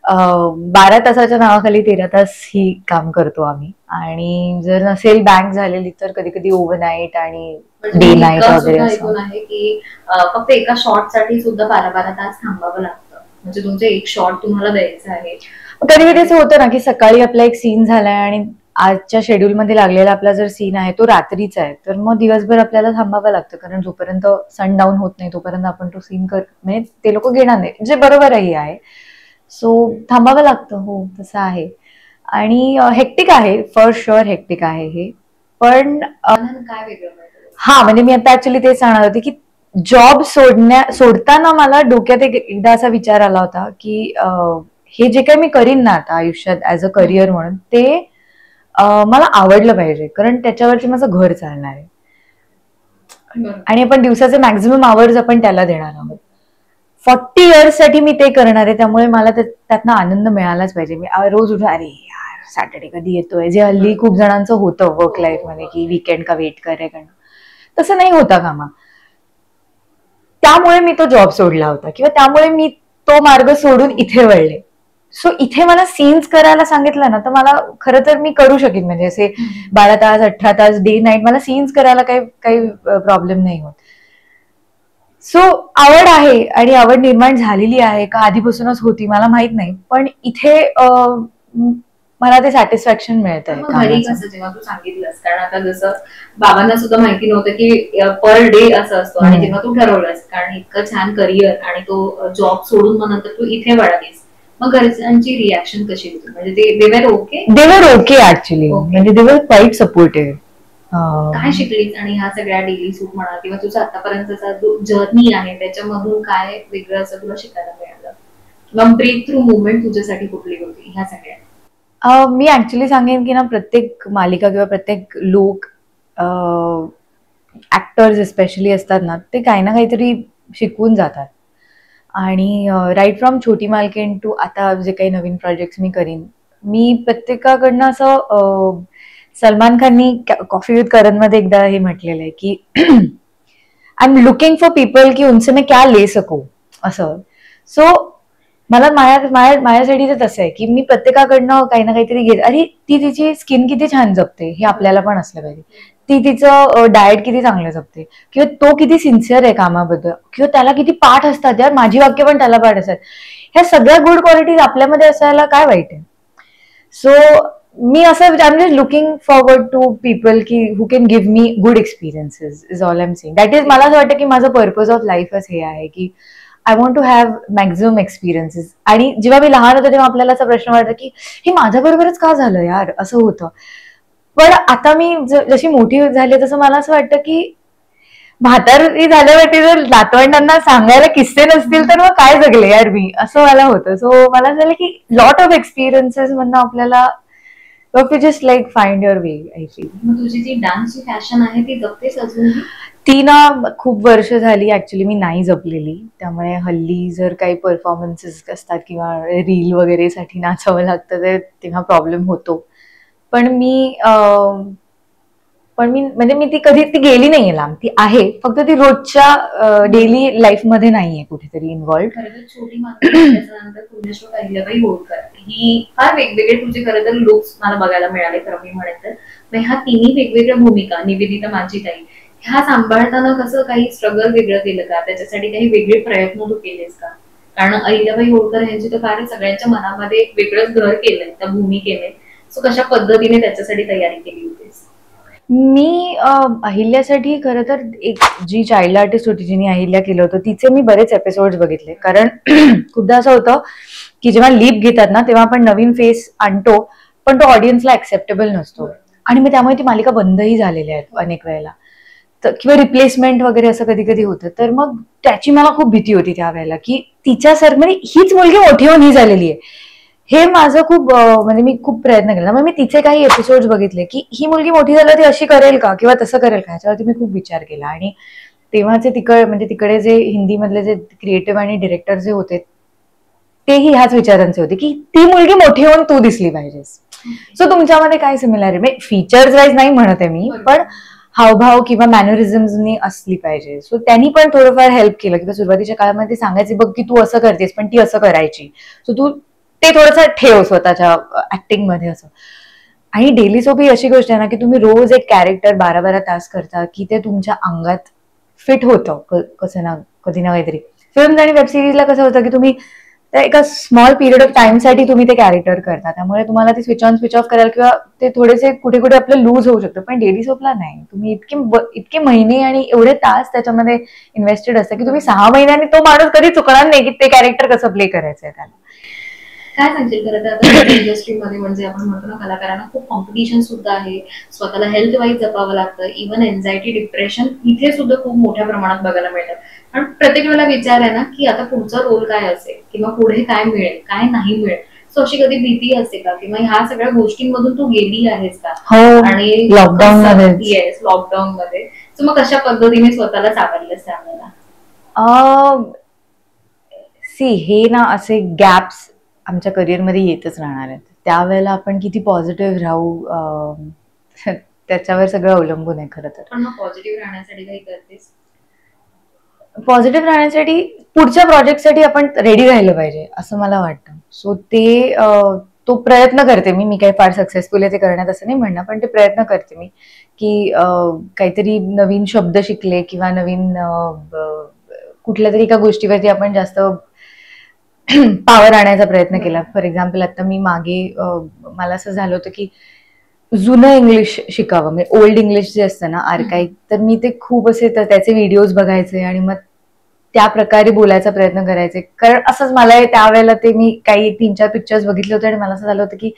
12 तासाच्या नावाखाली 13 तास ही काम करतो आम्ही. आणि जर नसेल बँक झालेली तर कधी कधी ओव्हरनाईट आणि डे नाईट वगैरे असं आहे की फक्त एका शॉट साठी सुद्धा 12-12 तास थांबावं लागतं. म्हणजे तुमचं एक शॉट तुम्हाला द्यायचं आहे. कधी कधी असं होतं ना की सकाळी आपला एक सीन झालाय आणि आजच्या शेड्यूल मध्ये लागलेला आपला जर सीन आहे तो रात्रीचा आहे, तर मग दिवसभर आपल्याला थांबावं लागतं. कारण जोपर्यंत सनडाऊन होत नाही तोपर्यंत आपण तो सीन म्हणजे ते लोक घेणार नाही, जे बरोबरही आहे. सो थांबावं लागतं. हो, तसं आहे. आणि हेक्टिक आहे, फॉर शुअर हेक्टिक आहे हे. पण काय वेगळं? हा, म्हणजे मी आता ऍक्च्युली तेच सांगणार होते की जॉब सोडताना मला डोक्यात एकदा असा विचार आला होता की हे जे काही मी करीन ना आता आयुष्यात ऍज अ करिअर म्हणून, ते मला आवडलं पाहिजे, कारण त्याच्यावरती माझं घर चालणार आहे. आणि आपण दिवसाचे मॅक्झिमम आवर्स आपण त्याला देणार आहोत. 40 इयर्स साठी मी ते करणार आहे, त्यामुळे मला त्यातनं आनंद मिळालाच पाहिजे. मी रोज उठून अरे यार सॅटर्डे कधी येतोय, जे हल्ली खूप जणांचं होतं वर्क लाईफ मध्ये की वीकेंड का वेट करणं, तसं नाही होता कामा. त्यामुळे मी तो जॉब सोडला होता, किंवा त्यामुळे मी तो मार्ग सोडून इथे वळले. सो इथे मला सीन्स करायला सांगितलं ना तर मला खरं तर मी करू शकेन, म्हणजे असे 12 तास 18 तास डे नाईट मला सीन्स करायला काही प्रॉब्लेम नाही होत. सो आवड आहे, आणि आवड निर्माण झालेली आहे का आधीपासूनच होती मला माहित नाही, पण इथे मला ते सॅटिस्फॅक्शन मिळत आहे. घरी कसं जेव्हा तू सांगितलंस, कारण आता जसं बाबांना सुद्धा माहिती नव्हतं की पर डे असं असतो, आणि जेव्हा तू ठरवलंस कारण इतकं छान करिअर आणि तो जॉब सोडून मग नंतर तू इथे वळालीस, मग घरच्यांची रिॲक्शन कशी होती? म्हणजे ते वर ओके? दे वर ओके ऍक्च्युली, म्हणजे दे वर क्वाईट सपोर्टिव्ह. काय शिकलीस आणि ह्या सगळ्या डेली सूट म्हणा किंवा तुझा आतापर्यंतचा जो जर्नी आहे त्याच्यामधून काय वेगळं असं तुला शिकायला मिळालं, किंवा ब्रेक थ्रू मुवमेंट तुझ्यासाठी कुठली होती ह्या सगळ्या? मी ऍक्च्युली सांगेन की ना, प्रत्येक मालिका किंवा प्रत्येक लोक ऍक्टर्स स्पेशली असतात ना, ते काही ना काहीतरी शिकवून जातात. आणि राईट फ्रॉम छोटी मालकीण टू आता जे काही नवीन प्रोजेक्ट मी करीन, मी प्रत्येकाकडनं असं सलमान खाननी कॉफी विथ करण मध्ये एकदा हे म्हटलेलं आहे की I am looking for people की उनसे मैं क्या ले सकू, असं. सो मला माझ्यासाठी तर तसं आहे की मी प्रत्येकाकडनं काही ना काहीतरी घेत. अरे ती तिची स्किन किती छान जपते हे आपल्याला पण असलं पाहिजे, ती तिचं डाएट किती चांगलं जपते, किंवा तो किती सिन्सिअर आहे कामाबद्दल, किंवा त्याला किती पाठ असतात यार, माझी वाक्य पण त्याला पाठ असतात. ह्या सगळ्या गुड क्वालिटीज आपल्यामध्ये असायला काय वाईट आहे. सो मी असं I am just looking forward to people की who can give me good experiences is all I am saying. That is, मला असं वाटतं की माझं पर्पज ऑफ लाईफच हे आहे की I want to have maximum experiences. आणि जेव्हा मी लहान होते तेव्हा आपल्याला असा प्रश्न वाटतो की हे माझ्याबरोबरच का झालं यार, असं होतं. पण आता मी जशी मोठी झाली तसं मला असं वाटतं की म्हातारी झाल्यावरती जर नातवंडांना सांगायला किस्से नसतील तर मग काय जगले यार मी, असं मला होतं. सो मला असं झालं की लॉट ऑफ एक्सपिरियन्सेस म्हणणं आपल्याला just like find your way, I feel. मग तुझी जी डान्सची फॅशन आहे ती जपतेस अजूनही? ती ना खूप वर्ष झाली ऍक्च्युली मी नाही जपलेली, त्यामुळे हल्ली जर काही परफॉर्मन्सेस असतात किंवा रील वगैरे साठी नाचावं लागतं तर तेव्हा प्रॉब्लेम होतो. पण मी म्हणजे मी ती कधी ती गेली नाहीये लांब, ती आहे, फक्त ती रोजच्या डेली लाईफ मध्ये नाहीये कुठेतरी इन्व्हॉल्व. छोटी मालकीण पुण्यश्लोक अहिल्याबाई होळकर ही फार वेगवेगळे तुझे खरं तर लुक्स मला बघायला मिळाले खरं मी म्हणत तर. ह्या तिन्ही वेगवेगळ्या भूमिका, निवेदिता माझी ताई, ह्या सांभाळताना कसं काही स्ट्रगल वेगळं केलं का, त्याच्यासाठी काही वेगळे प्रयत्न तू केलेस का? कारण अहिल्याबाई होळकर यांची तर फार सगळ्यांच्या मनामध्ये एक वेगळंच घर केलंय त्या भूमिकेने. सो कशा पद्धतीने त्याच्यासाठी तयारी केली होतीस? मी अहिल्यासाठी खरं तर एक जी चाइल्ड आर्टिस्ट होती जिने अहिल्या केलं होतं तिचे मी बरेच एपिसोड बघितले. कारण खूपदा असं होतं की जेव्हा लीप घेतात ना तेव्हा आपण नवीन फेस आणतो, पण तो ऑडियन्सला ऍक्सेप्टेबल नसतो. आणि मग त्यामुळे ती मालिका बंदही झालेली आहेत अनेक वेळेला, तर किंवा रिप्लेसमेंट वगैरे असं कधी कधी होतं. तर मग त्याची मला खूप भीती होती त्यावेळेला, की तिच्यासारखं म्हणजे हीच मुलगी मोठी होऊन ही झालेली आहे. हे माझं खूप म्हणजे मी खूप प्रयत्न केला. मग मी तिचे काही एपिसोड बघितले, की ही मुलगी मोठी झाल्यावर ती अशी करेल का किंवा तसं करेल का, ह्याच्यावरती मी खूप विचार केला. आणि तेव्हाचे म्हणजे तिकडे जे हिंदी मधले जे क्रिएटिव्ह आणि डिरेक्टर जे होते तेही ह्याच विचारांचे होते, की ती मुलगी मोठी होऊन तू दिसली पाहिजेस. सो तुमच्यामध्ये काय सिमिलॅरिटी, म्हणजे फीचर्स वाईज नाही म्हणत आहे मी, पण हावभाव किंवा मॅनरिझम्सनी असली पाहिजे. सो त्यांनी पण थोडंफार हेल्प केलं, किंवा सुरुवातीच्या काळामध्ये सांगायचे बघ की तू असं करतेस पण ती असं करायची, सो तू ते थोडंसं ठेव स्वतःच्या ऍक्टिंग मध्ये असं. आणि डेली सोप ही अशी गोष्ट आहे ना, की तुम्ही रोज एक कॅरेक्टर 12-12 तास करता, की ते तुमच्या अंगात फिट होतं कसं ना कधी ना काहीतरी. फिल्म आणि वेब सिरीजला कसं होतं, की तुम्ही एका स्मॉल पिरियड ऑफ टाइमसाठी तुम्ही ते कॅरेक्टर करता, त्यामुळे तुम्हाला ते स्विच ऑन स्विच ऑफ करायला किंवा ते थोडेसे कुठे कुठे आपलं लूज होऊ शकतं. पण डेली सोपला नाही, तुम्ही इतके महिने आणि एवढे तास त्याच्यामध्ये इन्व्हेस्टेड असतं, की तुम्ही 6 महिन्यांनी तो माणूस कधी चुकणार नाही, की ते कॅरेक्टर कसं प्ले करायचंय त्याला. काय सांगशील खरं तर आता इंडस्ट्रीमध्ये, म्हणजे आपण म्हणतो ना कलाकारांना खूप कॉम्पिटिशन सुद्धा आहे, स्वतःला हेल्थ वाईज जपावं लागतं, इव्हन एन्झायटी डिप्रेशन इथे सुद्धा खूप मोठ्या प्रमाणात बघायला मिळतं. आणि प्रत्येक वेळेला विचार आहे ना की आता पुढचा रोल काय असेल किंवा पुढे काय मिळेल काय नाही मिळेल. सो अशी कधी भीती असते का, किंवा ह्या सगळ्या गोष्टींमधून तू गेली आहेस का? आणि लॉकडाऊन मध्ये, येस लॉकडाऊन मध्ये, सो मग कशा पद्धतीने स्वतःला सावरलंस त्यावेळेला? हे ना असे गॅप्स आमच्या करिअरमध्ये येतच राहणार आहेत. त्यावेळेला आपण किती पॉझिटिव्ह राहू त्याच्यावर सगळं अवलंबून आहे खरं तर. पण मग पॉझिटिव्ह राहण्यासाठी काही करतेस? पॉझिटिव्ह राहण्यासाठी पुढच्या प्रोजेक्टसाठी आपण रेडी राहिलं पाहिजे असं मला वाटतं. सो ते तो प्रयत्न करते मी काही फार सक्सेसफुल आहे ते करण्यात असं नाही म्हणणं, पण ते प्रयत्न करते मी की काहीतरी नवीन शब्द शिकले किंवा नवीन कुठल्या तरी एका गोष्टीवरती आपण जास्त पावर आणायचा प्रयत्न केला. फॉर एक्झाम्पल आता मी मागे मला असं झालं होतं की जुनं इंग्लिश शिकावं, म्हणजे ओल्ड इंग्लिश जे असतं ना आर्काईव्ह, तर मी ते खूप असे त्याचे व्हिडिओज बघायचे आणि मग त्या प्रकारे बोलायचा प्रयत्न करायचे. कारण असंच मला त्यावेळेला ते मी काही 3-4 पिक्चर्स बघितले होते आणि मला असं झालं होतं की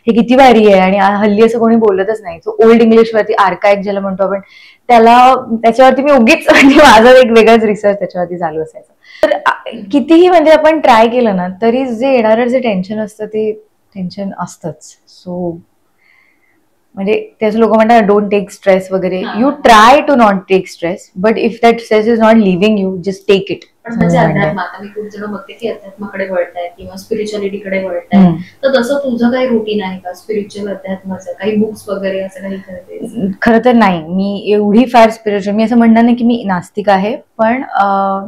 हे किती भारी आहे आणि हल्ली असं कोणी बोलतच नाही. सो ओल्ड इंग्लिशवरती आर्काईव्ह ज्याला म्हणतो आपण त्याच्यावरती मी उगीच म्हणजे माझा एक वेगळाच रिसर्च त्याच्यावरती चालू असायचं. तर कितीही म्हणजे आपण ट्राय केलं ना तरी जे येणारं जे टेन्शन असतं ते टेन्शन असतंच. सो म्हणजे त्याचे लोक म्हणतात डोंट टेक स्ट्रेस वगैरे, you try to not take stress, but if that stress is not living you just take it. म्हणजे अध्यात्म, आता मी खूप जण बघते की अध्यात्माकडे वळतायत किंवा स्पिरिच्युअलिटीकडे वळतायत, तर तसं तुझं काही रुटीन आहे का स्पिरिच्युअल अध्यात्माचं, काही बुक्स वगैरे असं काही करते? खरं तर नाही, मी एवढी फार स्पिरिच्युअल, मी असं म्हणणार नाही की मी नास्तिक आहे, पण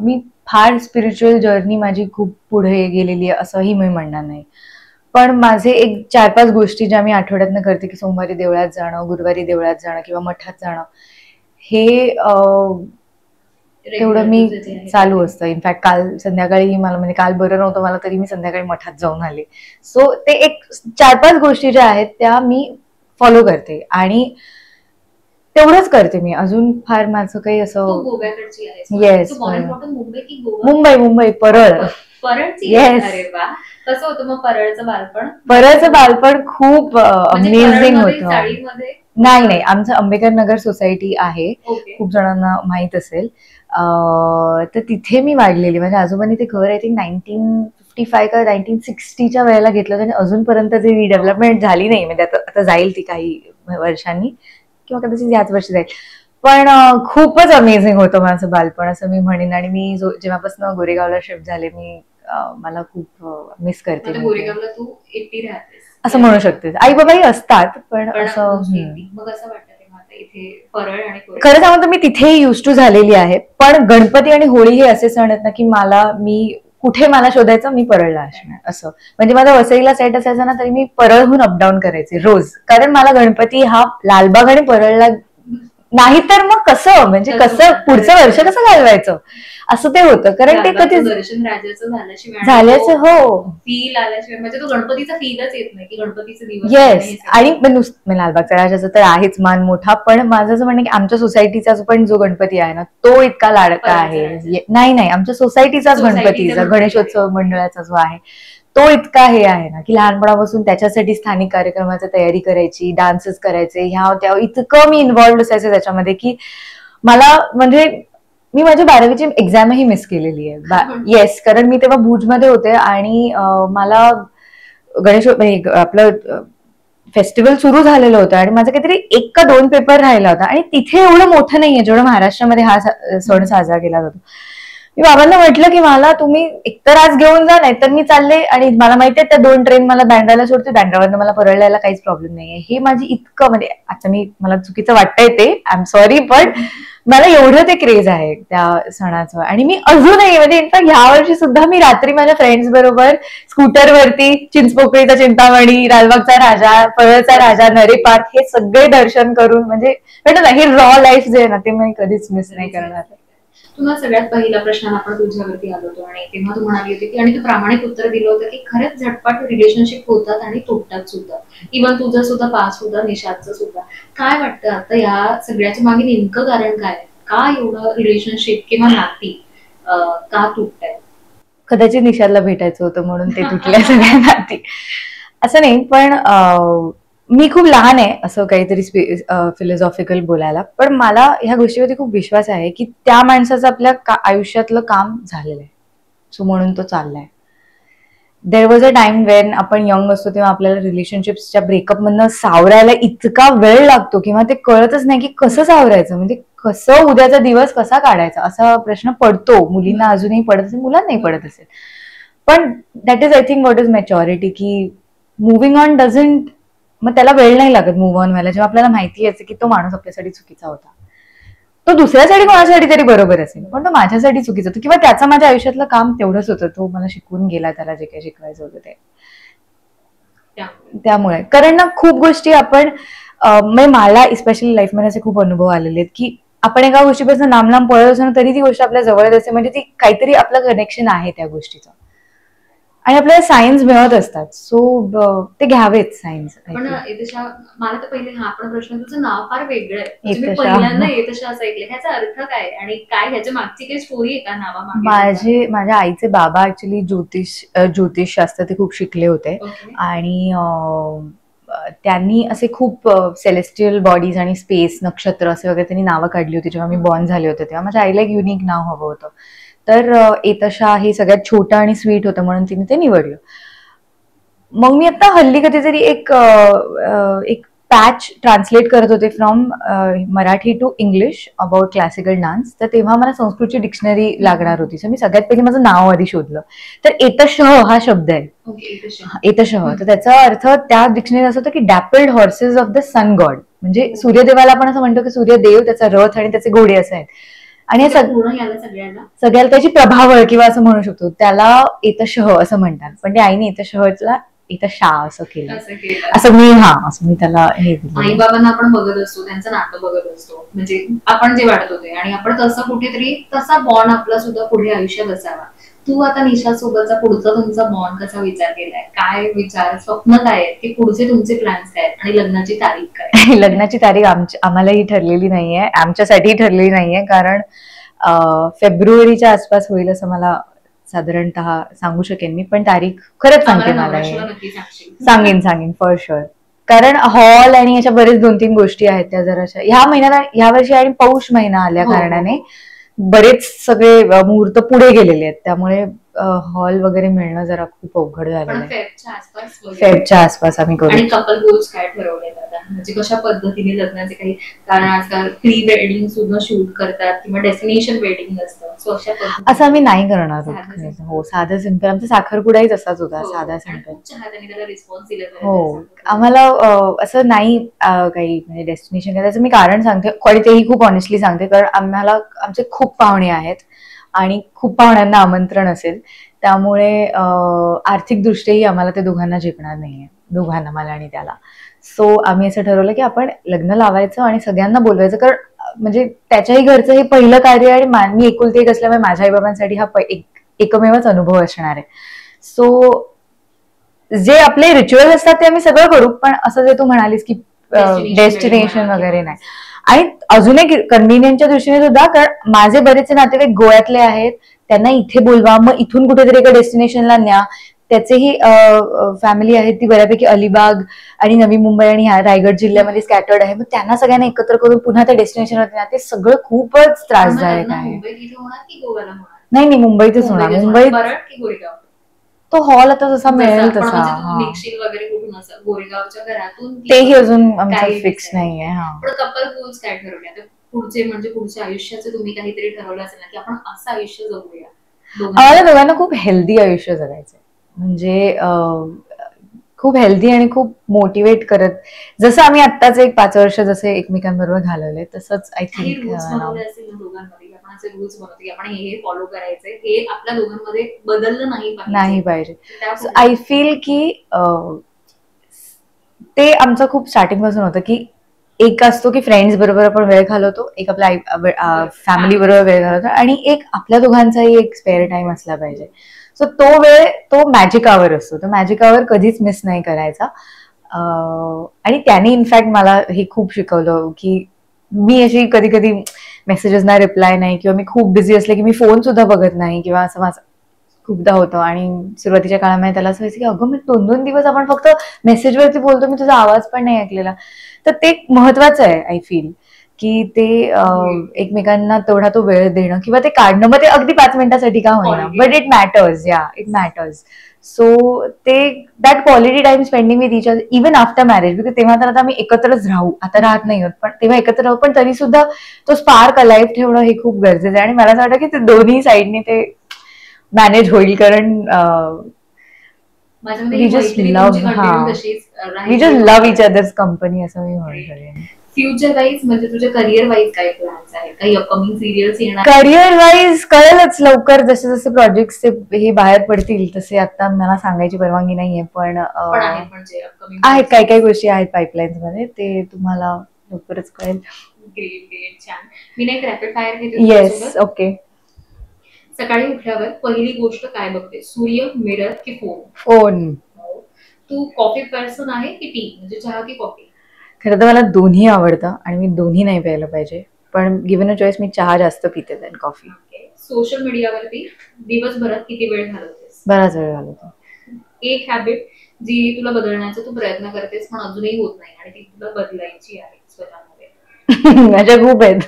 मी फार स्पिरिच्युअल जर्नी माझी खूप पुढे गेलेली आहे असंही मी म्हणणार नाही. पण माझे एक 4-5 गोष्टी ज्या मी आठवड्यातनं करते, की सोमवारी देवळात जाणं, गुरुवारी देवळात जाणं किंवा मठात जाणं, हे तेवढं मी चालू असतं. इनफॅक्ट काल संध्याकाळी मला, म्हणजे काल बरं नव्हतं मला तरी मी संध्याकाळी मठात जाऊन आले. सो ते एक 4-5 गोष्टी ज्या आहेत त्या मी फॉलो करते आणि तेवढंच करते मी. अजून फार माझं काही असं. गोव्याकडची आहे? येस, मुंबई की गोवा? मुंबई परळ. परळची? येस. अरे वा, कसं होतं मग परळचं बालपण? परळचं बालपण खूप अमेझिंग होतं. नाही, आमचं आंबेडकर नगर सोसायटी आहे, खूप जणांना माहित असेल. तर तिथे मी वाढलेली. माझ्या आजोबांनी ते घर आय थिंक 1955 का 1960च्या वेळेला घेतलं होतं आणि अजूनपर्यंत ती डेव्हलपमेंट झाली नाही. म्हणजे आता जाईल ती काही वर्षांनी किंवा कदाचित याच वर्षी जाईल. पण खूपच अमेझिंग होतं माझं बालपण असं मी म्हणेन. आणि मी जेव्हापासून गोरेगावला शिफ्ट झाले, मी मला खूप मिस करते. गोरेगावला तू एकटी राहतेस असं म्हणू शकते. आई बाबाही असतात, पण असं मग असं वाटतं इथे परळ आणि खरं सांगू तर मी तिथे युज टू झालेली आहे. पण गणपती आणि होळी हे असे सण आहेत ना की मी कुठे मला शोधायचं, मी परळला असणार असं. म्हणजे माझा वसईला सेट असायचा ना तरी मी परळहून अपडाऊन करायचे रोज, कारण मला गणपती हा लालबाग आणि परळला, नाही तर मग कसं, म्हणजे कसं पुढचं वर्ष कसं घालवायचं असं ते होतं. कारण ते कधी दर्शन राजाचं झाल्याचं हो फील आल्याशिवाय म्हणजे तो गणपतीचा फीलच येत नाही की गणपतीचे दिवस. येस. आणि लालबागचा राजाचा तर आहेच मान मोठा, पण माझं असं म्हणणं की आमच्या सोसायटीचा पण जो गणपती आहे ना तो इतका लाडका आहे. नाही, आमच्या सोसायटीचाच गणपतीचा गणेशोत्सव मंडळाचा जो आहे तो इतका हे आहे ना की लहानपणापासून त्याच्यासाठी स्थानिक कार्यक्रमाची तयारी करायची, डान्सेस करायचे, ह्या त्या इतकं मी इन्व्हॉल्व्ड असायचे त्याच्यामध्ये की मला म्हणजे मी माझी 12वीची एक्झामही मिस केलेली आहे. येस, कारण मी तेव्हा भुजमध्ये होते आणि मला गणेश आपलं फेस्टिवल सुरू झालेलं होतं आणि माझं काहीतरी 1 का 2 पेपर राहिला होता आणि तिथे एवढं मोठं नाहीये जेवढं महाराष्ट्रामध्ये हा सण साजरा केला जातो. मी बाबांना म्हटलं की मला तुम्ही एकतर आज घेऊन जा, नाही तर मी चालले, आणि मला माहितीये त्या 2 ट्रेन मला बँड्राला सोडते, बँड्रावरनं मला परळला यायला काहीच प्रॉब्लेम नाहीये. हे माझी इतकं म्हणजे आता मला चुकीचं वाटतंय ते, आय एम सॉरी, पण मला एवढं ते क्रेज आहे त्या सणाचं. आणि मी अजूनही म्हणजे इनफॅक्ट ह्या वर्षी सुद्धा मी रात्री माझ्या फ्रेंड्स बरोबर स्कूटरवरती चिंचपोकळीचा चिंतामणी, लालबागचा राजा, परळचा राजा, नरे पार्क हे सगळे दर्शन करून म्हणजे म्हणतो ना हे रॉ लाईफ जे आहे ना ते मी कधीच मिस नाही करणार. तुला सगळ्यात पहिला प्रश्न आपण तुझ्यावरती आलो होतो आणि तेव्हा तू म्हणाली होती की आणि तू प्रामाणिक उत्तर दिलं होतं की खरंच झटपट रिलेशनशिप होतात आणि तुटतात सुद्धा. इव्हन तुझं सुद्धा पास सुद्धा, निशादचं सुद्धा. काय वाटतं आता या सगळ्याच्या मागे नेमकं कारण काय? का एवढं रिलेशनशिप किंवा नाती का तुटताय? कदाचित निशादला भेटायचं होतं म्हणून ते तुटल्या सगळ्या नाती, असं नाही. पण मी खूप लहान आहे असं काहीतरी फिलॉसॉफिकल बोलायला, पण मला ह्या गोष्टीवरती खूप विश्वास आहे की त्या माणसाचं आपल्या आयुष्यातलं काम झालेलं आहे, सो म्हणून तो चाललाय. There was a time Wien आपण यंग असतो तेव्हा आपल्याला रिलेशनशिप्सच्या ब्रेकअप मधनं सावरायला इतका वेळ लागतो किंवा ते कळतच नाही की कसं सावरायचं, म्हणजे कसं उद्याचा दिवस कसा काढायचा असा प्रश्न पडतो. मुलींना अजूनही पडत असेल, मुलांनाही पडत असेल. पण that is I think what is maturity, की मुव्हिंग ऑन डझंट, मग त्याला वेळ नाही लागत मूव्ह ऑन व्हायला, जेव्हा आपल्याला माहिती आहे की तो माणूस आपल्यासाठी चुकीचा होता. तो दुसऱ्यासाठी कोणासाठी तरी बरोबर असेल, पण तो माझ्यासाठी चुकीचा होता किंवा त्याचं माझ्या आयुष्यातलं काम तेवढंच होतं, तो मला शिकवून गेला त्याला जे काही शिकवायचं होतं ते. त्यामुळे कारण ना खूप गोष्टी आपण मला स्पेशली लाईफमध्ये असे खूप अनुभव आलेले आहेत की आपण एका गोष्टीपासून लांब लांब पळत असतो तरी ती गोष्ट आपल्या जवळ असते, म्हणजे ती काहीतरी आपलं कनेक्शन आहे त्या गोष्टीचं आणि आपल्याला सायन्स मिळत असतात. सो ते घ्यावेत सायन्स. पण मला तर पहिले हा पण प्रश्न, तुझं नाव फार वेगळं आहे, मी पहिल्यांदा येतशा असं ऐकलं, ह्याचा अर्थ काय आणि काय ह्याच्या मागची काही स्टोरी आहे का नावामागे? माझ्या आईचे बाबा ऍक्च्युली ज्योतिष शास्त्र ते खूप शिकले होते आणि त्यांनी असे खूप सेलेस्टियल बॉडीज आणि स्पेस, नक्षत्र असे वगैरे त्यांनी नावं काढली होती. जेव्हा मी बॉर्न झाले होते तेव्हा माझ्या आईला एक युनिक नाव हवं होतं, तर एतशा हे सगळ्यात छोटं आणि स्वीट होतं म्हणून तिने ते निवडलं. मग मी आता हल्ली कधीतरी एक पॅच ट्रान्सलेट करत होते from Marathi to English about classical dance, तर तेव्हा मला संस्कृतची डिक्शनरी लागणार होती. सो मी सगळ्यात पहिले माझं नाव आधी शोधलं, तर एतशः हा शब्द आहे, एतशः. तर त्याचा अर्थ त्या डिक्शनरीत असं होतं की dappled horses of the sun god, म्हणजे सूर्यदेवाला आपण असं म्हणतो की सूर्यदेव, त्याचा रथ आणि त्याचे घोडे असे आहेत. आणि सगळ्याला त्याची प्रभावळ किंवा असं म्हणू शकतो, त्याला एतशः असं म्हणतात. पण त्या आईने एतशःला एतशा असं केलं, असं मी त्याला हे आई बाबांना आपण बघत असतो, त्यांचं नातं बघत असतो, म्हणजे आपण जे वाटत होते आणि आपण तसं कुठेतरी तसा बॉन्ड आपला सुद्धा पुढे आयुष्यात असावा. तू आता निशा सोबतचा पुढचा तुमचा बॉन्ड कसा विचार केलाय? काय विचार, स्वप्न काय आहेत, की पुढचे तुमचे प्लॅन्स काय आहेत आणि लग्नाची तारीख काय? लग्नाची तारीख आम्हालाही ठरलेली नाहीये, आमच्यासाठीही ठरलेली नाहीये, कारण फेब्रुवारीच्या आसपास होईल असं मला साधारणतः सांगू शकेन मी. पण तारीख खरंच सांगते मला, सांगेन फॉर शुअर, कारण हॉल आणि अशा बरेच 2-3 गोष्टी आहेत त्या जराशा ह्या महिन्यात, ह्या वर्षी आणि पौष महिना आल्या कारणाने बरेच सगळे मुहूर्त पुढे गेलेले आहेत, त्यामुळे हॉल वगैरे मिळणं जरा खूप अवघड झालेलं आहे. फेबच्या आसपास आम्ही करू. आणि कपल गोल्स काय ठरवले दादा, म्हणजे कशा पद्धतीने लग्नाचे काही, कारण आजकाल प्री वेडिंग सुद्धा शूट करतात किंवा डेस्टिनेशन वेडिंग असतं, असं आम्ही नाही करणार. हो, साधं सिंपल. आमचा साखरपुडाही तसाच होता, साधा सिंपल. हो, आम्हाला असं नाही काही म्हणजे डेस्टिनेशन काय, त्याचं मी कारण सांगते आणि तेही खूप ऑनेस्टली सांगते, कारण आम्हाला आमचे खूप पाहुणे आहेत आणि खूप पाहुण्यांना आमंत्रण असेल, त्यामुळे आर्थिक दृष्ट्याही आम्हाला ते दोघांना झेपणार नाहीये, दोघांना, मला आणि त्याला. सो आम्ही असं ठरवलं की आपण लग्न लावायचं आणि सगळ्यांना बोलवायचं, कारण म्हणजे त्याच्याही घरचं हे पहिलं कार्य आणि मी एकुलती एक असल्यामुळे माझ्या आई बाबांसाठी हा एकमेवच अनुभव असणार आहे. सो जे आपले रिच्युअल असतात ते आम्ही सगळं करू, पण असं जे तू म्हणालीस की डेस्टिनेशन वगैरे नाही. आणि अजून एक कन्व्हिनियन्सच्या दृष्टीने सुद्धा, कारण माझे बरेचसे नातेवाईक गोव्यातले आहेत, त्यांना इथे बोलवा, मग इथून कुठेतरी एका डेस्टिनेशनला न्या, त्याचेही फॅमिली आहे ती बऱ्यापैकी अलिबाग आणि नवी मुंबई आणि ह्या रायगड जिल्ह्यामध्ये स्कॅटर्ड आहे. मग त्यांना सगळ्यांना एकत्र करून पुन्हा त्या डेस्टिनेशनवर जाणं ते सगळं खूपच त्रासदायक आहे. नाही नाही, मुंबईतच होणार. मुंबईत तो हॉल आता जसा मिळेल तसा. तेही अजून आमचं फिक्स नाहीये. कपल गोल्स काय ठरवले पुढचे, म्हणजे पुढच्या आयुष्याचे तुम्ही काहीतरी ठरवलं असेल ना की आपण असं आयुष्य जगूया? आम्हाला दोघांना खूप हेल्दी आयुष्य जगायचंय, म्हणजे खूप हेल्दी आणि खूप मोटिवेट करत, जसं आम्ही आत्ताच एक 5 वर्ष जसे एकमेकांबरोबर घालवले तसंच आय थिंक आपण हे फॉलो करायचंय, हे आपल्या दोघांमध्ये बदललं नाही पाहिजे. आय फील की ते आमचं खूप स्टार्टिंग पासून होतं की एक असतो की फ्रेंड्स बरोबर आपण वेळ घालवतो, एक आपल्या फॅमिली बरोबर वेळ घालवतो, आणि एक आपल्या दोघांचाही एक स्पेअर टाइम असला पाहिजे. सो तो वेळ तो मॅजिक आवर असतो, तो मॅजिक आवर कधीच मिस नाही करायचा. आणि त्याने इनफॅक्ट मला हे खूप शिकवलं की मी अशी कधी कधी मेसेजेसना रिप्लाय नाही, किंवा मी खूप बिझी असले की मी फोन सुद्धा बघत नाही, किंवा असं माझं खूपदा होतं. आणि सुरुवातीच्या काळामध्ये त्याला असं व्हायचं की अगं मी 2-2 दिवस आपण फक्त मेसेजवरती बोलतो, मी तुझा आवाज पण नाही ऐकलेला. तर ते महत्वाचं आहे आय फील की ते एकमेकांना तेवढा तो वेळ देणं किंवा ते काढणं, मग ते अगदी 5 मिनिटासाठी का होईना, but it matters. It matters. So ते that quality time spending with each other even after marriage, because तेव्हा तर आता आम्ही एकत्रच राहू, आता राहत नाही आहोत, पण तेव्हा एकत्र राहू, पण तरी सुद्धा तो स्पार्क अलाइव्ह ठेवणं हे खूप गरजेचं आहे. आणि मला असं वाटतं की ते दोन्ही साईडनी ते मॅनेज होईल, कारण we just love each others company, असं मी म्हणू शकेन. फ्युचर वाईज म्हणजे तुझ्या करिअर वाईज काय प्लॅन्स आहेत? काही अपकमिंग सिरियल्स येणार? करिअर वाईज कळेलच लवकर, जसे जसे प्रोजेक्ट हे बाहेर पडतील तसे. आता मला सांगायची परवानगी नाहीये, पण आहेत काही काही गोष्टी आहेत पाईपलाईन्स मध्ये, ते तुम्हाला लवकरच कळेल. ग्रेट, छान. मी नाही रॅपिड फायर घेते. Yes, okay. सकाळी उठल्यावर पहिली गोष्ट काय बघते? सूर्य, मिरर की फोन? फोन. तू कॉफी पर्सन आहे की टी, म्हणजे चहा की कॉफी? खरं तर मला दोन्ही आवडतं आणि मी दोन्ही नाही प्यायला पाहिजे, पण गिव्हन अ चॉईस मी चहा जास्त पिते दॅन कॉफी. सोशल मीडियावरती दिवसभरात किती वेळ घालवतेस? बराच वेळ घालवतो. एक हॅबिट जी तुला बदलण्याचा तू प्रयत्न करतेस पण अजूनही होत नाही आणि ती तुला बदलायची आहे स्वतःमध्ये? माझ्या खूप आहेत.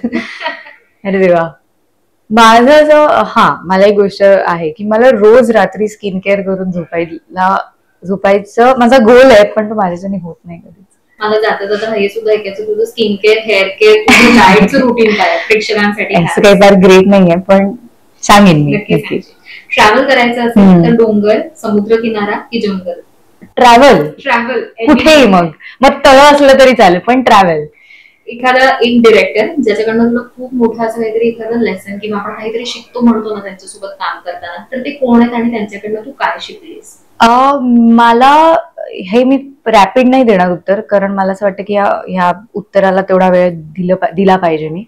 अरे देवा. माझं असं मला एक गोष्ट आहे की मला रोज रात्री स्किन केअर करून झोपायचं माझा गोल आहे, पण तो माझ्याच्याने होत नाही कधीच. मला जाता जाता हे सुद्धा ऐकायचं, तुझं स्किन केअर, हेअर केअर, डाएटचं रुटीन काय प्रेक्षकांसाठी? असं काही फार ग्रेट नाहीये, पण सांगेन मी. ट्रॅव्हल करायचं असेल तर डोंगर, समुद्र किनारा की जंगल? ट्रॅव्हल कुठेही, मग तळ असलं तरी चालेल, पण ट्रॅव्हल. एखादा एक डिरेक्टर ज्याच्याकडनं तुला खूप मोठं असं काहीतरी एखादं लेसन किंवा आपण काहीतरी शिकतो म्हणतो ना त्यांच्यासोबत काम करताना, तर ते कोण आहेत आणि त्यांच्याकडनं तू काय शिकलीस? मला हे मी रॅपिड नाही देणार उत्तर, कारण मला असं वाटतं की ह्या उत्तराला तेवढा वेळ दिला पाहिजे मी.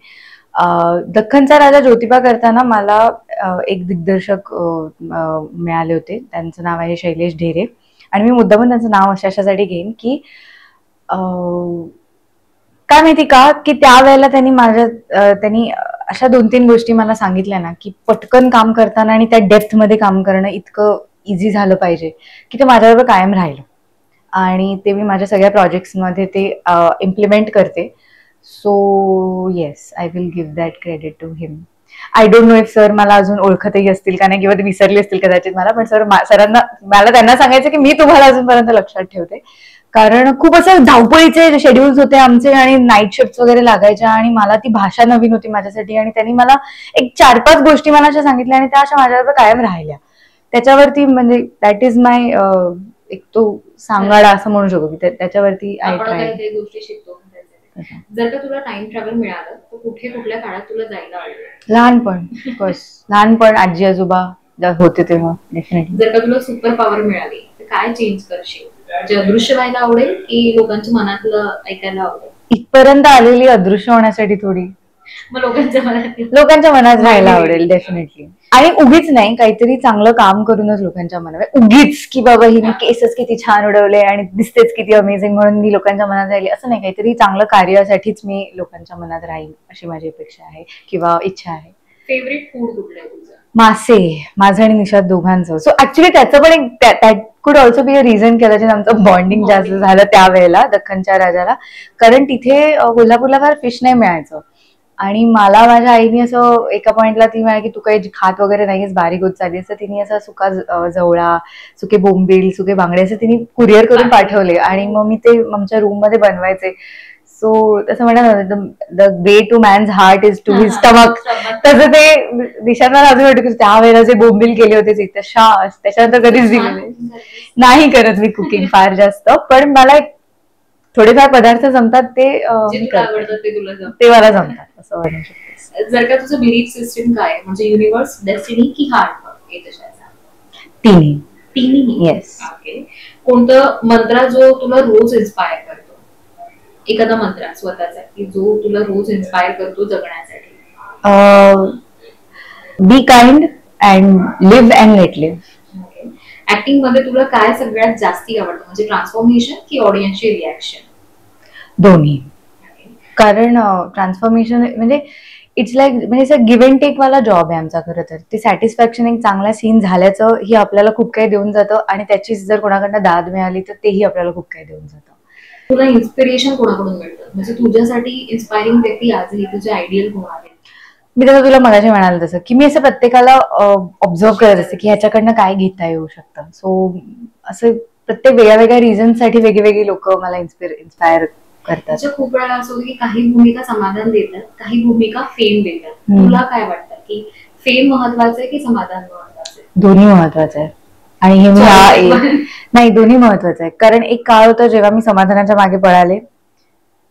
दख्खनचा राजा ज्योतिबा करताना मला एक दिग्दर्शक मिळाले होते, त्यांचं नाव आहे शैलेश ढेरे, आणि मी मुद्दामून त्यांचं नाव अशासाठी घेईन की काय माहिती का, की त्यावेळेला त्यांनी अशा 2-3 गोष्टी मला सांगितल्या ना की पटकन काम करताना आणि त्या डेप्थ मध्ये काम करणं इतकं इझी झालं पाहिजे की ते माझ्याबरोबर कायम राहिलं, आणि ते मी माझ्या सगळ्या प्रोजेक्ट्समध्ये ते इम्प्लिमेंट करते. So yes, I will give that credit to him. I don't know if sir मला अजून ओळखतही असतील का नाही, किंवा ते विसरले असतील कदाचित मला, पण सरांना मला त्यांना सांगायचं की मी तुम्हाला अजूनपर्यंत लक्षात ठेवते, कारण खूप असं धावपळीचे शेड्यूल्स होते आमचे आणि नाईट शिफ्ट वगैरे लागायच्या, आणि मला ती भाषा नवीन होती माझ्यासाठी, आणि त्यांनी मला एक 4-5 गोष्टी मला अशा सांगितल्या आणि त्या अशा माझ्याबरोबर कायम राहिल्या. त्याच्यावरती म्हणजे दॅट इज माय एक तो सांगाडा असं म्हणू शकतो की त्याच्यावरती आय ट्राय. जर का तुला टाइम ट्रॅव्हल मिळालं तर कुठे कुठल्या काळात तुला जायला आवडेल? लहानपण आजी आजोबा होते तेव्हा डेफिनेटली. जर का तुला सुपर पॉवर मिळाली तर काय चेंज करशील? म्हणजे अदृश्य व्हायला आवडेल की लोकांच्या मनातलं ऐकायला आवडेल? इथपर्यंत आलेली अदृश्य होण्यासाठी थोडी, मग लोकांच्या मनात राहायला आवडेल डेफिनेटली. आणि उगीच नाही, काहीतरी चांगलं काम करूनच लोकांच्या मनात, उगीच की बाबा हिने केसच किती छान उडवले आणि दिसतेच किती अमेझिंग म्हणून मी लोकांच्या मनात राहिली, असं नाही. काहीतरी चांगलं कार्यासाठीच मी लोकांच्या मनात राहील अशी माझी अपेक्षा आहे किंवा इच्छा आहे. फेवरेट फूड कुठलं आहे तुझं? मासे, माझं आणि निशाद दोघांचं. सो ऍक्च्युली त्याचं पण एक दॅट कुड ऑल्सो बी अ रिझन की कदाचित आमचं बॉन्डिंग जास्त झालं त्यावेळेला दख्खनच्या राजाला. कारण तिथे कोल्हापूरला फार फिश नाही मिळायचं आणि मला माझ्या आईने असं एका पॉइंटला ती म्हणाली की तू काही खात वगैरे नाहीस, बारीक होत चालली, तर तिने असा सुका जवळा, सुके बोंबील, सुके बांगडे असं तिने कुरिअर करून पाठवले आणि मग मी ते आमच्या रूम मध्ये बनवायचे. सो तसं म्हणतात the way to man's heart is to his stomach. तसं ते दिशांना अजून वाटतं की त्यावेळेला जे बोंबील केले होते त्याच्यानंतर कधीच दिले नाही करत मी कुकिंग फार जास्त, पण मला थोडेफार पदार्थ जमतात ते ते मला जमतात असं म्हणू शकते. जर का तुझं बिलीफ सिस्टम काय म्हणजे युनिव्हर्स, डेस्टिनी की हार्ड वर्क, तिन्ही. तिन्ही. येस. कोणतं मंत्र जो तुला रोज इन्स्पायर करतो, एखादा मंत्र स्वतःचा की जो तुला रोज इन्स्पायर करतो जगण्यासाठी? Be kind and live and let live. Acting मध्ये तुला काय सगळ्यात जास्ती आवडतं, म्हणजे ट्रान्सफॉर्मेशन की ऑडियन्सची रिॲक्शन? दोन्ही. कारण ट्रान्सफॉर्मेशन म्हणजे इट्स लाईक म्हणजे गिव्ह अँड टेक वाला जॉब आहे आमचा. खरं तर ते सॅटिस्फॅक्शन एक चांगला सीन झाल्याचं ही आपल्याला खूप काही देऊन जातं आणि त्याचीच जर कोणाकडनं दाद मिळाली तर तेही आपल्याला खूप काही देऊन जातं. तुला इन्स्पिरेशन कोणाकडून मिळतं, म्हणजे तुझ्यासाठी इन्स्पायरिंग व्यक्ती आजही तुझे आयडियल कोण आहे? मी तसं तुला मगाशी म्हणाल तसं की मी असं प्रत्येकाला ऑब्झर्व करत असते की ह्याच्याकडनं काय घेता येऊ शकतं. सो असं प्रत्येक वेगळ्या वेगळ्या रिझन साठी वेगळी लोक मला इन्स्पायर करतात. खूप वेळा असं होतं की काही भूमिका समाधान देतात, काही भूमिका फेम देतात. तुला काय वाटतं की फेम महत्वाचं आहे की समाधान महत्वाचं आहे? दोन्ही महत्वाचं आहे आणि हे मी नाही दोन्ही महत्वाचं आहे. कारण एक काळ होता जेव्हा मी समाधानाच्या मागे पळाले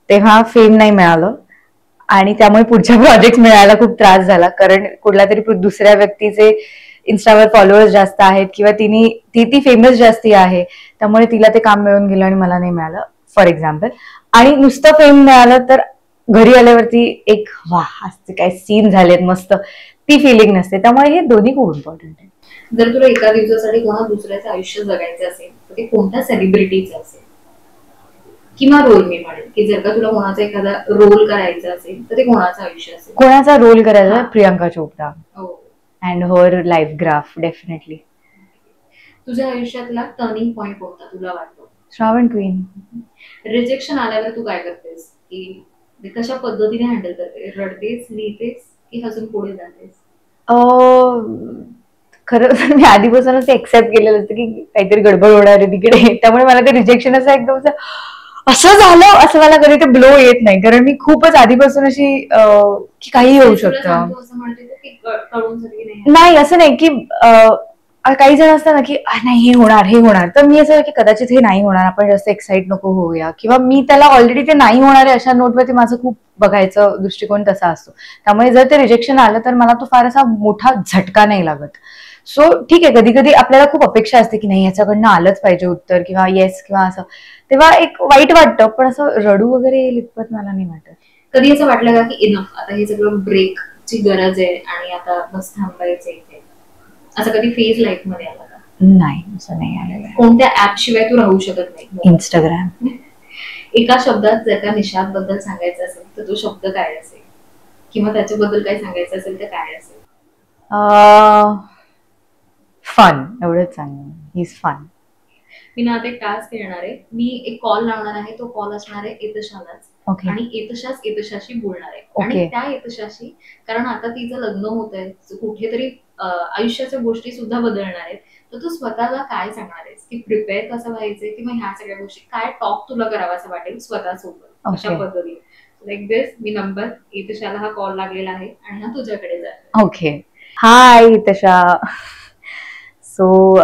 तेव्हा फेम नाही मिळालं आणि त्यामुळे पुढच्या प्रोजेक्ट मिळायला खूप त्रास झाला. कारण कुठल्या तरी दुसऱ्या व्यक्तीचे इन्स्टावर फॉलोअर्स जास्त आहेत किंवा ती फेमस जास्ती आहे त्यामुळे तिला ते काम मिळून गेलं आणि मला नाही मिळालं, फॉर एक्झाम्पल. आणि नुसतं फेम मिळालं तर घरी आल्यावरती एक वा आज काय सीन झालेत मस्त, ती फिलिंग नसते. त्यामुळे हे दोन्ही खूप इम्पॉर्टंट आहे. जर तुला एका दिवसासाठी कोणा दुसऱ्याचं आयुष्य जगायचं असेल तर ते कोणत्या सेलिब्रिटीचं असेल किंवा रोल? मी म्हणेन की जर का तुला कोणाचा एखादा रोल करायचा असेल तर ते कोणाचं आयुष्य असेल? कोणाचा रोल करायचा? Priyanka Chopra and her life graph definitely. तुझ्या आयुष्यातला टर्निंग पॉइंट कोणता तुला वाटतो? श्रावण क्वीन. रिजेक्शन आल्यावर तू काय करतेस, की कशा पद्धतीने हँडल करते? रडतेस, लिहितेस की हसून पुढे जातेस? खरं तर मी आधीपासूनच एक्सेप्ट केलेलं असतं की काहीतरी गडबड होणार आहे तिकडे, त्यामुळे मला ते रिजेक्शन असं एकदम असं झालं असं मला कधी ते ब्लो येत नाही. कारण मी खूपच आधीपासून अशी की काही होऊ शकतं. नाही असं नाही की काही जण असतात ना की नाही हे होणार, तर मी असं की कदाचित हे नाही होणार, आपण जास्त एक्साइट नको होऊया, किंवा मी त्याला ऑलरेडी ते नाही होणार आहे अशा नोटवरती माझं खूप बघायचं दृष्टिकोन तसा असतो. त्यामुळे जर ते रिजेक्शन आलं तर मला तो फार असा मोठा झटका नाही लागत. सो ठीक आहे, कधी कधी आपल्याला खूप अपेक्षा असते की नाही याच्याकडनं आलंच पाहिजे उत्तर किंवा येस किंवा असं, तेव्हा एक वाईट वाटतं, पण असं रडू वगैरे लिपत मला नाही वाटत. कधी असं वाटलं का की इनफ, आता हे सगळं ब्रेकची गरज आहे आणि आता बस थांबायचं इथे, असं कधी फेज लाईफ मध्ये आला का? नाही, असं नाही आलेलं. कोणत्या ऍप शिवाय तू राहू शकत नाही? इंस्टाग्राम. एका शब्दात जर का निशाद बद्दल सांगायचं असेल तर तो शब्द काय असेल, किंवा त्याच्याबद्दल काय सांगायचं असेल तर काय असेल? फन, एवढंच सांगेन. He is fun. मी ना आता एक टास्क येणार आहे, मी एक कॉल लावणार आहे, तो कॉल असणार आहे एतशालाच, आणि एतशाशी बोलणार आहे. आणि त्या एतशाशी, कारण आता तिचं लग्न होत आहे, कुठेतरी आयुष्याच्या गोष्टी सुद्धा बदलणार आहेत, तर तू स्वतःला काय सांगणार आहेस की प्रिपेअर कसं व्हायचंय किंवा ह्या सगळ्या गोष्टी काय टॉक तुला करावासा वाटेल स्वतःसोबत अशा पद्धतीने? लाईक दिस, मी नंबर एतशाला हा कॉल लागलेला आहे आणि हा तुझ्याकडे जातो. ओके. हाय एतशा. सो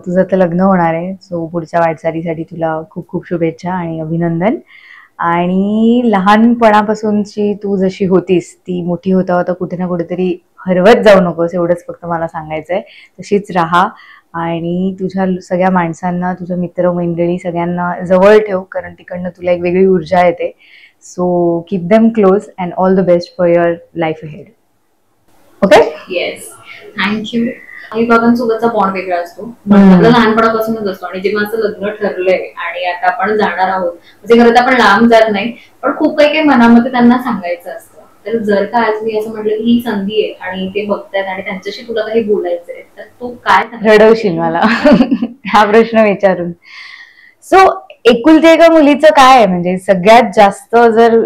तुझं तर लग्न होणार आहे, सो पुढच्या वाटचालीसाठी तुला खूप खूप शुभेच्छा आणि अभिनंदन. आणि लहानपणापासूनची तू जशी होतीस ती मोठी होता होता कुठे ना कुठेतरी हरवत जाऊ नकोस, एवढंच फक्त मला सांगायचंय. तशीच राहा आणि तुझ्या सगळ्या माणसांना, तुझ्या मित्रमंडळी सगळ्यांना जवळ ठेव, कारण तिकडनं तुला एक वेगळी ऊर्जा येते. So keep them close and all the best for your life ahead. Okay? Yes, thank you. आई बाबांसोबतचा बॉन्ड वेगळा असतो, आपला लहानपणापासूनच असतो, आणि जेव्हा असं लग्न ठरलंय आणि आता आपण जाणार आहोत, म्हणजे खरं तर आपण लांब जात नाही, पण खूप काही काही मनामध्ये त्यांना सांगायचं असतं. तर जर का आज मी असं म्हटलं की ही संधी आहे आणि ते बघतायत आणि त्यांच्याशी तुला काही बोलायचंय, तर तू काय रडवशील मला हा प्रश्न विचारून. सो एकुलती एका मुलीचं काय आहे, म्हणजे सगळ्यात जास्त जर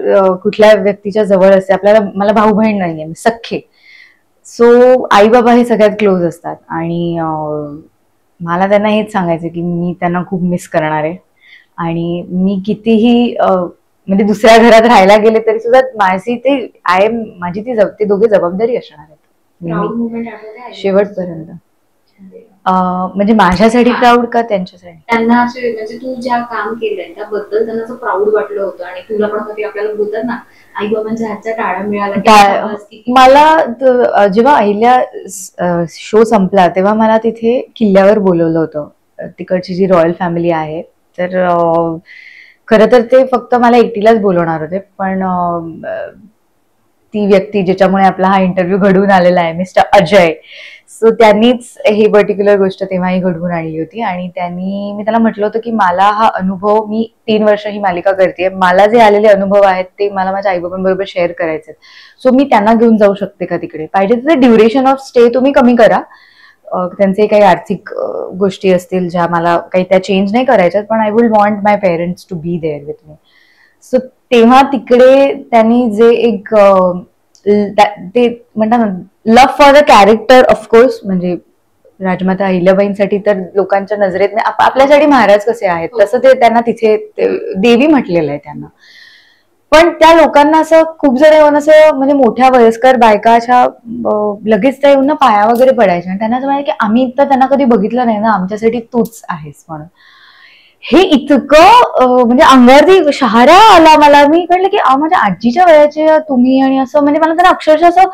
कुठल्या व्यक्तीच्या जवळ असते, आपल्याला, मला भाऊ बहीण नाहीये, सख्खे. सो आई बाबा हे सगळ्यात क्लोज असतात आणि मला त्यांना हेच सांगायचं की मी त्यांना खूप मिस करणार आहे आणि मी कितीही म्हणजे दुसऱ्या घरात राहायला गेले तरी सुद्धा माझी ते माझी ते दोघे जबाबदारी असणार आहेत शेवटपर्यंत. म्हणजे माझ्यासाठी प्राऊड का त्यांच्यासाठी? त्यांना असे म्हणजे तू ज्या काम केलंय त्याबद्दल त्यांना असं प्राऊड वाटलं होतं आणि तुला पण कधी आपल्याला बोलतात ना आई बाबांच्या हातचा टाळा मिळाला. मला जेव्हा अहिल्या शो संपला तेव्हा मला तिथे किल्ल्यावर बोलवलं होतं. तिकडची जी रॉयल फॅमिली आहे, तर खरं तर ते फक्त मला एकटीलाच बोलवणार होते, पण ती व्यक्ती ज्याच्यामुळे आपला हा इंटरव्ह्यू घडवून आलेला आहे, मिस्टर अजय, सो त्यांनीच ही पर्टिक्युलर गोष्ट तेव्हाही घडवून आणली होती. आणि मी त्याला म्हटलं होतं की मला हा अनुभव, मी 3 वर्ष ही मालिका करते, मला जे आलेले अनुभव आहेत ते मला माझ्या आईबाबांबरोबर शेअर करायचे, सो मी त्यांना घेऊन जाऊ शकते का तिकडे? पाहिजे तर ड्युरेशन ऑफ स्टे तुम्ही कमी करा, त्यांचे काही आर्थिक गोष्टी असतील ज्या मला काही त्या चेंज नाही करायच्यात, पण I will want my parents to be there with me. So तेव्हा तिकडे त्यांनी जे एक ते म्हणतात ना, love for the character, of course, म्हणजे राजमाता अहिल्याबाईंसाठी तर लोकांच्या नजरेत आपल्यासाठी महाराज कसे आहेत तसं ते त्यांना तिथे देवी म्हटलेलं आहे त्यांना. पण त्या लोकांना असं खूप जण येऊन असं म्हणजे मोठ्या वयस्कर बायका अशा लगेच त्या येऊन ना पाया वगैरे पडायच्या आणि त्यांना असं म्हणाले की आम्ही इतकं त्यांना कधी बघितलं नाही ना, आमच्यासाठी तूच आहेस म्हणून. हे इतकं म्हणजे अंगावरती शहारा आला मला. मी कळलं की माझ्या आजीच्या वयाचे तुम्ही, आणि असं म्हणजे मला त्यांना अक्षरशः असं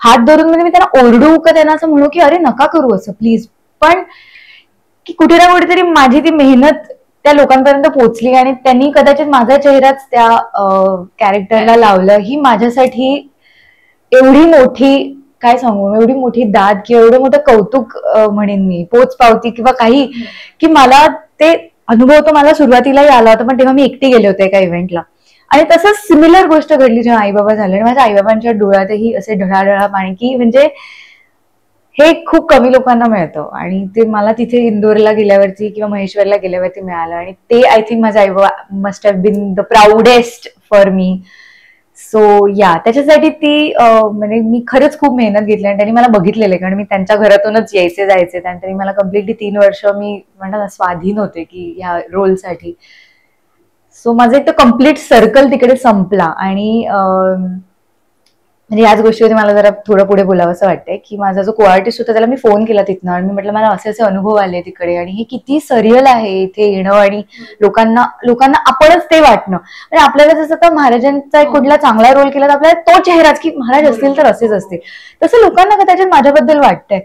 हात धरून म्हणजे मी त्यांना ओरडू का त्यांना असं म्हणू की अरे नका करू असं प्लीज, पण की कुठे ना कुठेतरी माझी ती मेहनत त्या लोकांपर्यंत पोहोचली आणि त्यांनी कदाचित माझा चेहराच त्या कॅरेक्टरला लावलं. ही माझ्यासाठी एवढी मोठी, काय सांगू, एवढी मोठी दाद किंवा एवढं मोठं कौतुक म्हणेन मी, पोचपावती किंवा काही, की मला ते अनुभव तो मला सुरुवातीलाही आला होता, पण तेव्हा मी एकटी गेले होते एका इव्हेंटला आणि तसंच सिमिलर गोष्ट घडली जेव्हा आई बाबा झाले आणि माझ्या आई बाबांच्या डोळ्यातही असे ढळाढळा पाणी, की म्हणजे हे खूप कमी लोकांना मिळतं आणि ते मला तिथे इंदोरला गेल्यावरती किंवा महेश्वरला गेल्यावरती मिळालं आणि ते आय थिंक माझा आई बाबा must have been the proudest for me. So या त्याच्यासाठी ती म्हणजे मी खरंच खूप मेहनत घेतली आणि त्यांनी मला बघितलेलं, कारण मी त्यांच्या घरातूनच यायचे जायचे, त्यांनी मला कम्प्लिटली 3 वर्ष मी म्हणतात ना स्वाधीन होते की ह्या रोलसाठी. सो माझं एक तर कम्प्लीट सर्कल तिकडे संपला आणि म्हणजे याच गोष्टीवरती मला जरा थोडं पुढे बोलावं असं वाटतंय की माझा जो को आर्टिस्ट होता त्याला मी फोन केला तिथनं आणि मी म्हटलं मला असे असे अनुभव आले तिकडे आणि हे किती सरियल आहे इथे येणं आणि लोकांना आपणच ते वाटणं. म्हणजे आपल्याला जसं तर महाराजांचा एक कुठला चांगला रोल केला तर आपल्याला तो चेहराच की महाराज असतील तर असेच असतील, तसं लोकांना कदाचित माझ्याबद्दल वाटतंय.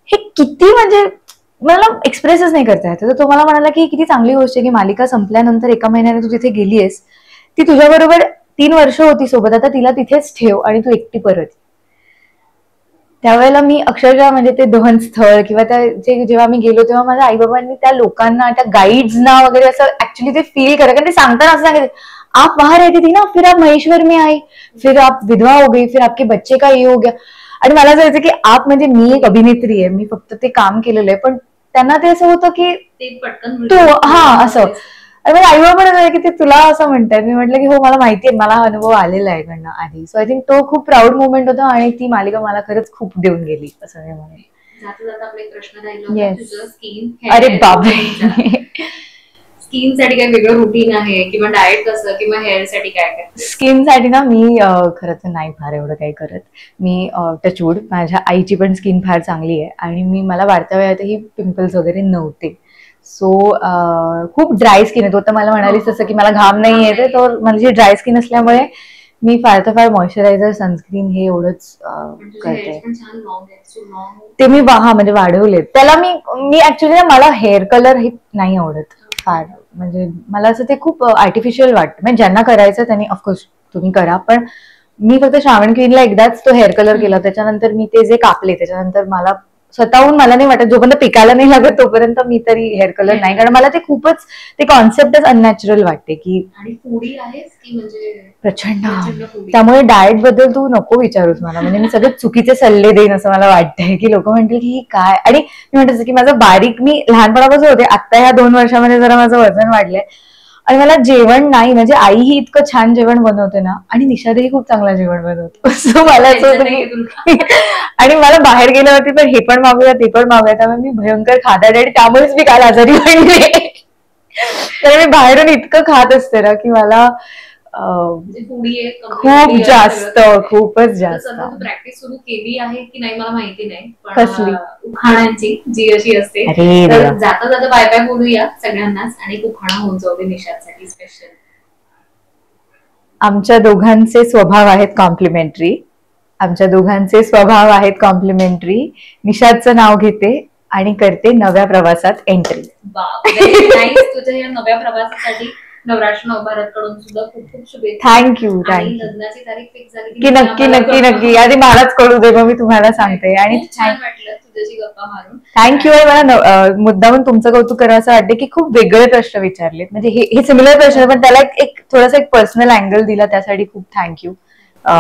हे किती म्हणजे मला एक्सप्रेसच नाही करता येत. तर तो मला म्हणाला की किती चांगली गोष्ट आहे की मालिका संपल्यानंतर 1 महिन्याने तू तिथे गेलीयस, ती तुझ्याबरोबर 3 वर्ष होती सोबत, आता तिला तिथेच ठेव आणि तू एकटी परत. त्यावेळेला मी अक्षरशः म्हणजे ते दहन स्थळ किंवा जेव्हा मी गेलो तेव्हा माझ्या आई बाबांनी त्या लोकांना, त्या गाईड्सना वगैरे असं ऍक्च्युअली ते फील करा, कारण ते सांगताना असं सांगितलं आप वहां रहती थी ना, फिर आप महेश्वर में आई, फिर आप विधवा हो गई, फिर आपके बच्चे का ये हो गया. आणि मला असं व्हायचं की आप म्हणजे मी एक अभिनेत्री आहे, मी फक्त ते काम केलेलं आहे, पण त्यांना ते असं होतं की तू असं. आणि मला आई बाबा म्हणत की ते तुला असं म्हणताय. मी म्हटलं की हो मला माहितीये, मला हा अनुभव आलेला आहे कडनं आधी. सो आय थिंक तो खूप प्राऊड मुवमेंट होता आणि ती मालिका मला खरंच खूप देऊन गेली असं मी म्हणेन. अरे बापरे, स्किन साठी काय वेगळं रुटीन आहे किंवा डाएट कसं किंवा हेअर साठी काय? स्किन साठी ना मी खरं तर नाही फार एवढं काही करत. मी टचवूड, माझ्या आईची पण स्किन फार चांगली आहे आणि मला वाढत्या वयातही पिंपल्स वगैरे नव्हते. सो खूप ड्राय स्किन आहे. तो तर मला म्हणालीच तसं की मला घाम नाही येते, तो म्हणजे ड्राय स्किन असल्यामुळे मी फार तर फार मॉइश्चरायझर, सनस्क्रीन हे एवढंच करते. ते मी म्हणजे वाढवले त्याला. मी ऍक्च्युली मला हेअर कलर हे नाही आवडत फार, म्हणजे मला असं ते खूप आर्टिफिशियल वाटतं. म्हणजे ज्यांना करायचं त्यांनी ऑफकोर्स तुम्ही करा, पण मी फक्त श्रावण क्वीनला एकदाच तो हेअर कलर केला, त्याच्यानंतर मी ते जे कापले त्याच्यानंतर मला स्वतःहून मला नाही वाटत, जोपर्यंत पिकायला नाही लागत तोपर्यंत मी तरी हेअर कलर नाही, कारण मला ते खूपच ते कॉन्सेप्टच अननॅचरल वाटते की. आणि फूडी आहेस की म्हणजे प्रचंड. foodie. त्यामुळे डाएट बद्दल तू नको विचारूस मला, म्हणजे मी सगळे चुकीचे सल्ले देईन असं मला वाटतंय, की लोक म्हणतील की ही काय. आणि मी म्हणते की माझं बारीक, मी लहानपणापासून होते, आता ह्या 2 वर्षामध्ये जरा माझं वजन वाढलंय आणि मला जेवण नाही, म्हणजे आई ही इतकं छान जेवण बनवते ना, आणि निषादही खूप चांगलं जेवण बनवतो. सो मला असं होतं की आणि मला बाहेर गेल्यावरती पण हे पण मागूया ते पण मागूया, त्यामुळे मी भयंकर खाते आणि त्यामुळेच मी काल आजारी पडले. तर मी बाहेरून इतकं खात असते ना की मला खूप जास्त, खूपच जास्त. प्रॅक्टिस सुरू केली आहे की नाही मला माहिती नाही, कसली? उखाण्याची जी अशी असते. जाता जाता बाय बाय बोलूया सगळ्यांनाच, आणि उखाणा होऊन जाऊ दे निशादसाठी स्पेशल. आमच्या दोघांचे स्वभाव आहेत कॉम्प्लिमेंटरी. आमच्या दोघांचे स्वभाव आहेत कॉम्प्लिमेंटरी. निशादचं नाव घेते आणि करते नव्या प्रवासात एंट्री. तुझ्या या नव्या प्रवासासाठी नवराष्ट्र नवभारत कडून सुद्धा खूप खूप शुभेच्छा. थँक्यू. लग्नाची तारीख फिक्स झाली की नक्की नक्की नक्की आधी मलाच कळू दे, मग मी तुम्हाला सांगते. आणि छान वाटलं तुझ्याशी गप्पा मारून. थँक्यू. मला मुद्दामून तुमचं कौतुक करावं असं वाटतं की खूप वेगळे प्रश्न विचारलेत, म्हणजे हे सिमिलर प्रश्न पण त्याला एक थोडासा एक पर्सनल अँगल दिला, त्यासाठी खूप थँक्यू.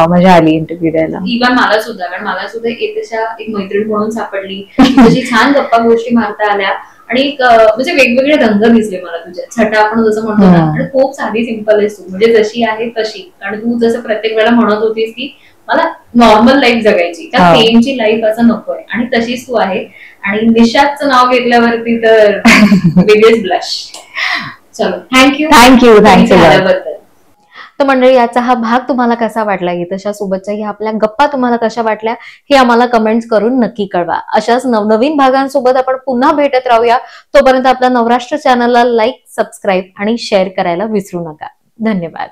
मजा आली इंटरव्ह्यू द्यायला. इव्हन मला सुद्धा, कारण मला सुद्धा येतेशा एक मैत्रीण म्हणून सापडली, तुझी छान गप्पा गोष्टी मारता आल्या आणि म्हणजे वेगवेगळे रंग दिसले मला तुझ्या. छटा आपण जसं म्हणतो ना, आणि खूप साधी सिंपल आहेस तू, म्हणजे जशी आहे तशी. कारण तू जसं प्रत्येक वेळेला म्हणत होतीस की मला नॉर्मल लाईफ जगायची, त्या फेमची लाईफ असं नकोय, आणि तशीच तू आहे. आणि निशादचं नाव घेतल्यावरती तर वेगळेच ब्लश. चलो, थँक्यू. थँक्यू. तर मंडळी, याचा हा भाग तुम्हाला कसा वाटला, तशा सोबतच्या ह्या आपल्या गप्पा तुम्हाला कशा वाटल्या हे आम्हाला कमेंट्स करून नक्की कळवा. अशाच नवनवीन भागांसोबत आपण पुन्हा भेटत राहूया. तोपर्यंत आपल्या नवराष्ट्र चॅनलला लाईक, सबस्क्राईब आणि शेअर करायला विसरू नका. धन्यवाद.